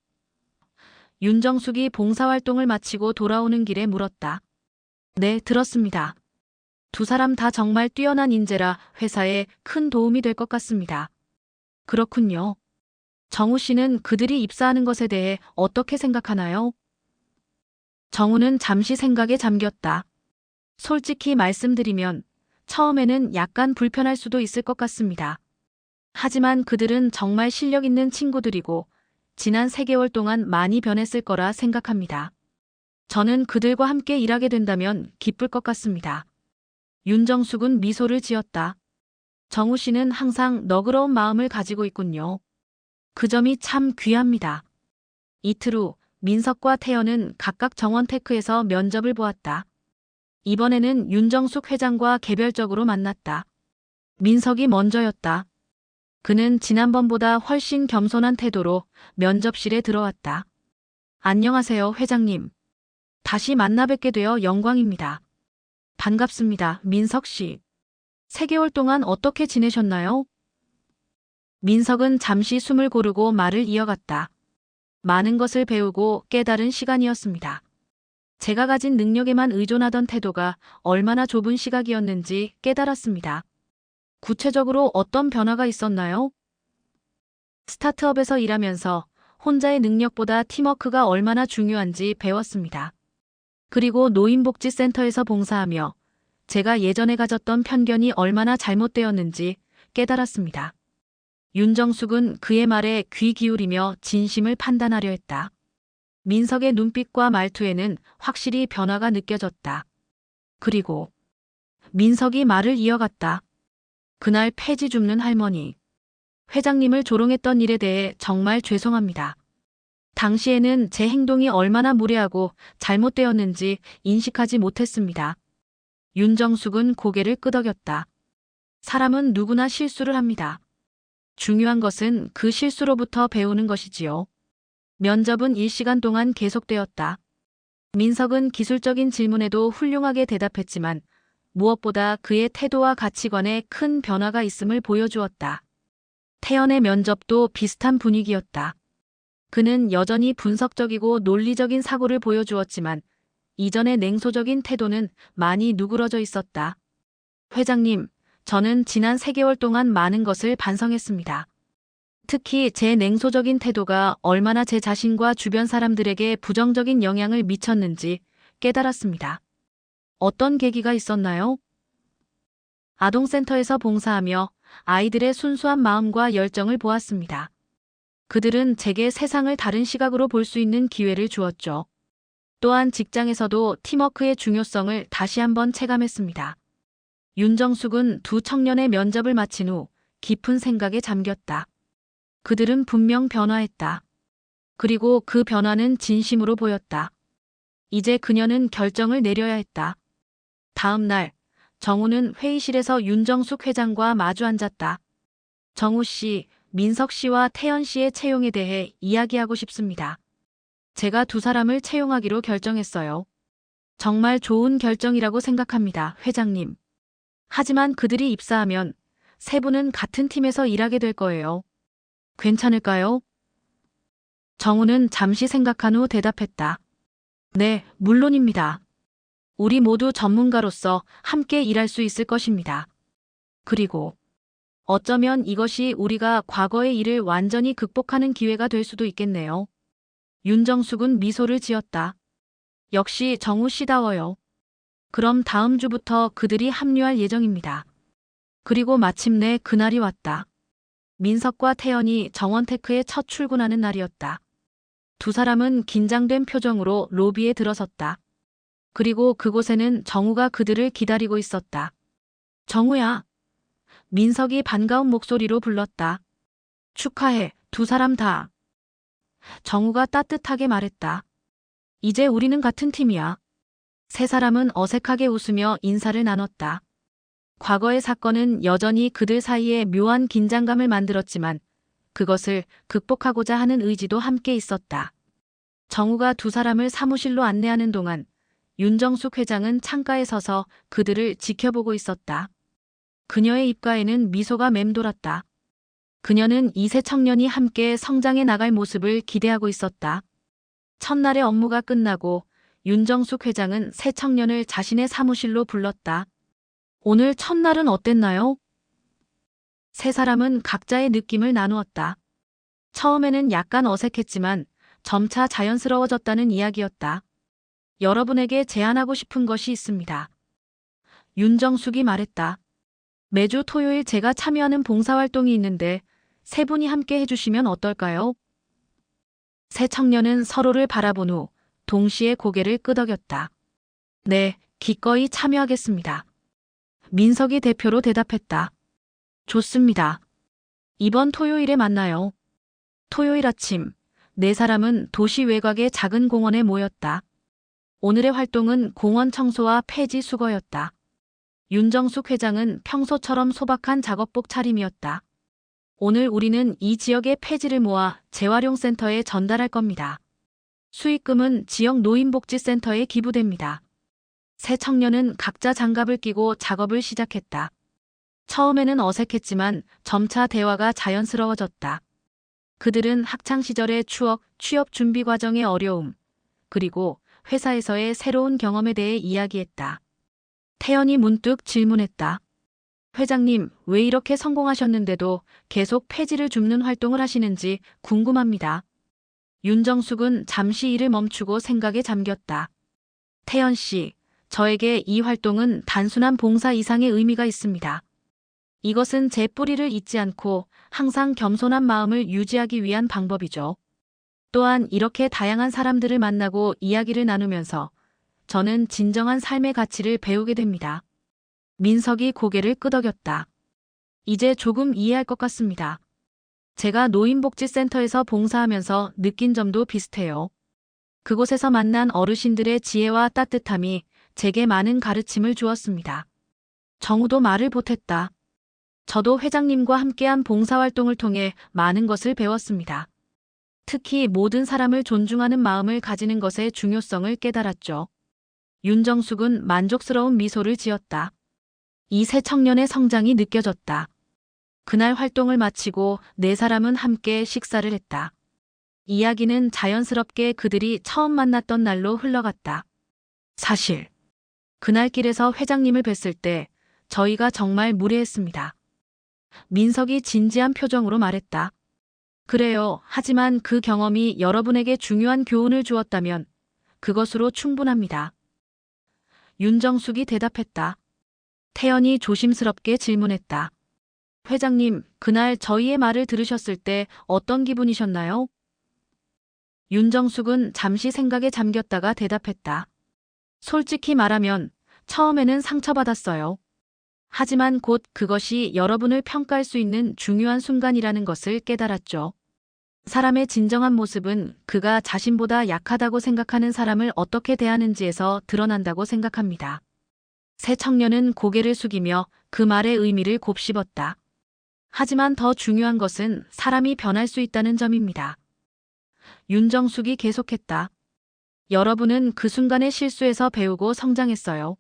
윤정숙이 봉사활동을 마치고 돌아오는 길에 물었다. 네, 들었습니다. 2 사람 다 정말 뛰어난 인재라 회사에 큰 도움이 될 것 같습니다. 그렇군요. 정우 씨는 그들이 입사하는 것에 대해 어떻게 생각하나요? 정우는 잠시 생각에 잠겼다. 솔직히 말씀드리면 처음에는 약간 불편할 수도 있을 것 같습니다. 하지만 그들은 정말 실력 있는 친구들이고 지난 3개월 동안 많이 변했을 거라 생각합니다. 저는 그들과 함께 일하게 된다면 기쁠 것 같습니다. 윤정숙은 미소를 지었다. 정우 씨는 항상 너그러운 마음을 가지고 있군요. 그 점이 참 귀합니다. 이틀 후 민석과 태연은 각각 정원테크에서 면접을 보았다. 이번에는 윤정숙 회장과 개별적으로 만났다. 민석이 먼저였다. 그는 지난번보다 훨씬 겸손한 태도로 면접실에 들어왔다. 안녕하세요, 회장님. 다시 만나 뵙게 되어 영광입니다. 반갑습니다, 민석 씨. 3개월 동안 어떻게 지내셨나요? 민석은 잠시 숨을 고르고 말을 이어갔다. 많은 것을 배우고 깨달은 시간이었습니다. 제가 가진 능력에만 의존하던 태도가 얼마나 좁은 시각이었는지 깨달았습니다. 구체적으로 어떤 변화가 있었나요? 스타트업에서 일하면서 혼자의 능력보다 팀워크가 얼마나 중요한지 배웠습니다. 그리고 노인복지센터에서 봉사하며 제가 예전에 가졌던 편견이 얼마나 잘못되었는지 깨달았습니다. 윤정숙은 그의 말에 귀 기울이며 진심을 판단하려 했다. 민석의 눈빛과 말투에는 확실히 변화가 느껴졌다. 그리고 민석이 말을 이어갔다. 그날 폐지 줍는 할머니. 회장님을 조롱했던 일에 대해 정말 죄송합니다. 당시에는 제 행동이 얼마나 무례하고 잘못되었는지 인식하지 못했습니다. 윤정숙은 고개를 끄덕였다. 사람은 누구나 실수를 합니다. 중요한 것은 그 실수로부터 배우는 것이지요. 면접은 1시간 동안 계속되었다. 민석은 기술적인 질문에도 훌륭하게 대답했지만 무엇보다 그의 태도와 가치관에 큰 변화가 있음을 보여주었다. 태연의 면접도 비슷한 분위기였다. 그는 여전히 분석적이고 논리적인 사고를 보여주었지만 이전의 냉소적인 태도는 많이 누그러져 있었다. 회장님, 저는 지난 3개월 동안 많은 것을 반성했습니다. 특히 제 냉소적인 태도가 얼마나 제 자신과 주변 사람들에게 부정적인 영향을 미쳤는지 깨달았습니다. 어떤 계기가 있었나요? 아동센터에서 봉사하며 아이들의 순수한 마음과 열정을 보았습니다. 그들은 제게 세상을 다른 시각으로 볼 수 있는 기회를 주었죠. 또한 직장에서도 팀워크의 중요성을 다시 한번 체감했습니다. 윤정숙은 2 청년의 면접을 마친 후 깊은 생각에 잠겼다. 그들은 분명 변화했다. 그리고 그 변화는 진심으로 보였다. 이제 그녀는 결정을 내려야 했다. 다음 날 정우는 회의실에서 윤정숙 회장과 마주 앉았다. 정우 씨, 민석 씨와 태연 씨의 채용에 대해 이야기하고 싶습니다. 제가 두 사람을 채용하기로 결정했어요. 정말 좋은 결정이라고 생각합니다, 회장님. 하지만 그들이 입사하면 세 분은 같은 팀에서 일하게 될 거예요. 괜찮을까요? 정우는 잠시 생각한 후 대답했다. 네, 물론입니다. 우리 모두 전문가로서 함께 일할 수 있을 것입니다. 그리고 어쩌면 이것이 우리가 과거의 일을 완전히 극복하는 기회가 될 수도 있겠네요. 윤정숙은 미소를 지었다. 역시 정우 씨다워요. 그럼 다음 주부터 그들이 합류할 예정입니다. 그리고 마침내 그날이 왔다. 민석과 태연이 정원테크에 첫 출근하는 날이었다. 두 사람은 긴장된 표정으로 로비에 들어섰다. 그리고 그곳에는 정우가 그들을 기다리고 있었다. 정우야. 민석이 반가운 목소리로 불렀다. 축하해, 두 사람 다. 정우가 따뜻하게 말했다. 이제 우리는 같은 팀이야. 세 사람은 어색하게 웃으며 인사를 나눴다. 과거의 사건은 여전히 그들 사이에 묘한 긴장감을 만들었지만 그것을 극복하고자 하는 의지도 함께 있었다. 정우가 두 사람을 사무실로 안내하는 동안 윤정숙 회장은 창가에 서서 그들을 지켜보고 있었다. 그녀의 입가에는 미소가 맴돌았다. 그녀는 이 세 청년이 함께 성장해 나갈 모습을 기대하고 있었다. 첫날의 업무가 끝나고 윤정숙 회장은 세 청년을 자신의 사무실로 불렀다. 오늘 첫날은 어땠나요? 세 사람은 각자의 느낌을 나누었다. 처음에는 약간 어색했지만 점차 자연스러워졌다는 이야기였다. 여러분에게 제안하고 싶은 것이 있습니다. 윤정숙이 말했다. 매주 토요일 제가 참여하는 봉사활동이 있는데 세 분이 함께 해주시면 어떨까요? 세 청년은 서로를 바라본 후 동시에 고개를 끄덕였다. 네, 기꺼이 참여하겠습니다. 민석이 대표로 대답했다. 좋습니다. 이번 토요일에 만나요. 토요일 아침, 네 사람은 도시 외곽의 작은 공원에 모였다. 오늘의 활동은 공원 청소와 폐지 수거였다. 윤정숙 회장은 평소처럼 소박한 작업복 차림이었다. 오늘 우리는 이 지역의 폐지를 모아 재활용센터에 전달할 겁니다. 수익금은 지역 노인복지센터에 기부됩니다. 세 청년은 각자 장갑을 끼고 작업을 시작했다. 처음에는 어색했지만 점차 대화가 자연스러워졌다. 그들은 학창시절의 추억, 취업 준비 과정의 어려움, 그리고 회사에서의 새로운 경험에 대해 이야기했다. 태연이 문득 질문했다. 회장님, 왜 이렇게 성공하셨는데도 계속 폐지를 줍는 활동을 하시는지 궁금합니다. 윤정숙은 잠시 일을 멈추고 생각에 잠겼다. 태연 씨, 저에게 이 활동은 단순한 봉사 이상의 의미가 있습니다. 이것은 제 뿌리를 잊지 않고 항상 겸손한 마음을 유지하기 위한 방법이죠. 또한 이렇게 다양한 사람들을 만나고 이야기를 나누면서 저는 진정한 삶의 가치를 배우게 됩니다. 민석이 고개를 끄덕였다. 이제 조금 이해할 것 같습니다. 제가 노인복지센터에서 봉사하면서 느낀 점도 비슷해요. 그곳에서 만난 어르신들의 지혜와 따뜻함이 제게 많은 가르침을 주었습니다. 정우도 말을 보탰다. 저도 회장님과 함께한 봉사활동을 통해 많은 것을 배웠습니다. 특히 모든 사람을 존중하는 마음을 가지는 것의 중요성을 깨달았죠. 윤정숙은 만족스러운 미소를 지었다. 이 세 청년의 성장이 느껴졌다. 그날 활동을 마치고 네 사람은 함께 식사를 했다. 이야기는 자연스럽게 그들이 처음 만났던 날로 흘러갔다. 사실 그날 길에서 회장님을 뵀을 때 저희가 정말 무례했습니다. 민석이 진지한 표정으로 말했다. 그래요. 하지만 그 경험이 여러분에게 중요한 교훈을 주었다면 그것으로 충분합니다. 윤정숙이 대답했다. 태연이 조심스럽게 질문했다. 회장님, 그날 저희의 말을 들으셨을 때 어떤 기분이셨나요? 윤정숙은 잠시 생각에 잠겼다가 대답했다. 솔직히 말하면 처음에는 상처받았어요. 하지만 곧 그것이 여러분을 평가할 수 있는 중요한 순간이라는 것을 깨달았죠. 사람의 진정한 모습은 그가 자신보다 약하다고 생각하는 사람을 어떻게 대하는지에서 드러난다고 생각합니다. 새 청년은 고개를 숙이며 그 말의 의미를 곱씹었다. 하지만 더 중요한 것은 사람이 변할 수 있다는 점입니다. 윤정숙이 계속했다. 여러분은 그 순간의 실수에서 배우고 성장했어요.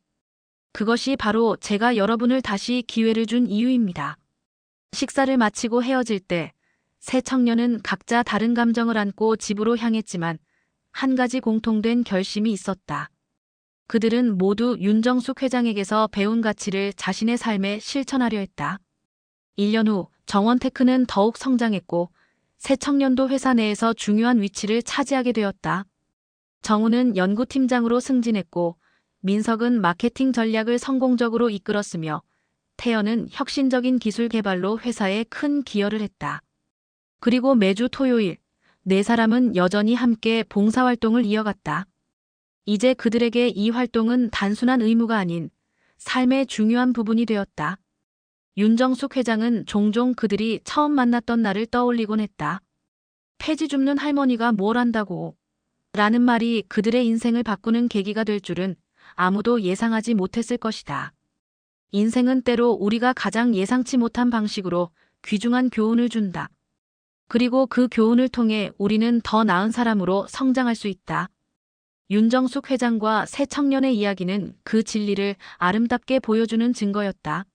그것이 바로 제가 여러분을 다시 기회를 준 이유입니다. 식사를 마치고 헤어질 때 세 청년은 각자 다른 감정을 안고 집으로 향했지만 한 가지 공통된 결심이 있었다. 그들은 모두 윤정숙 회장에게서 배운 가치를 자신의 삶에 실천하려 했다. 1년 후 정원테크는 더욱 성장했고 새 청년도 회사 내에서 중요한 위치를 차지하게 되었다. 정우는 연구팀장으로 승진했고 민석은 마케팅 전략을 성공적으로 이끌었으며 태연은 혁신적인 기술 개발로 회사에 큰 기여를 했다. 그리고 매주 토요일 네 사람은 여전히 함께 봉사활동을 이어갔다. 이제 그들에게 이 활동은 단순한 의무가 아닌 삶의 중요한 부분이 되었다. 윤정숙 회장은 종종 그들이 처음 만났던 날을 떠올리곤 했다. 폐지 줍는 할머니가 뭘 안다고 라는 말이 그들의 인생을 바꾸는 계기가 될 줄은 아무도 예상하지 못했을 것이다. 인생은 때로 우리가 가장 예상치 못한 방식으로 귀중한 교훈을 준다. 그리고 그 교훈을 통해 우리는 더 나은 사람으로 성장할 수 있다. 윤정숙 회장과 새 청년의 이야기는 그 진리를 아름답게 보여주는 증거였다.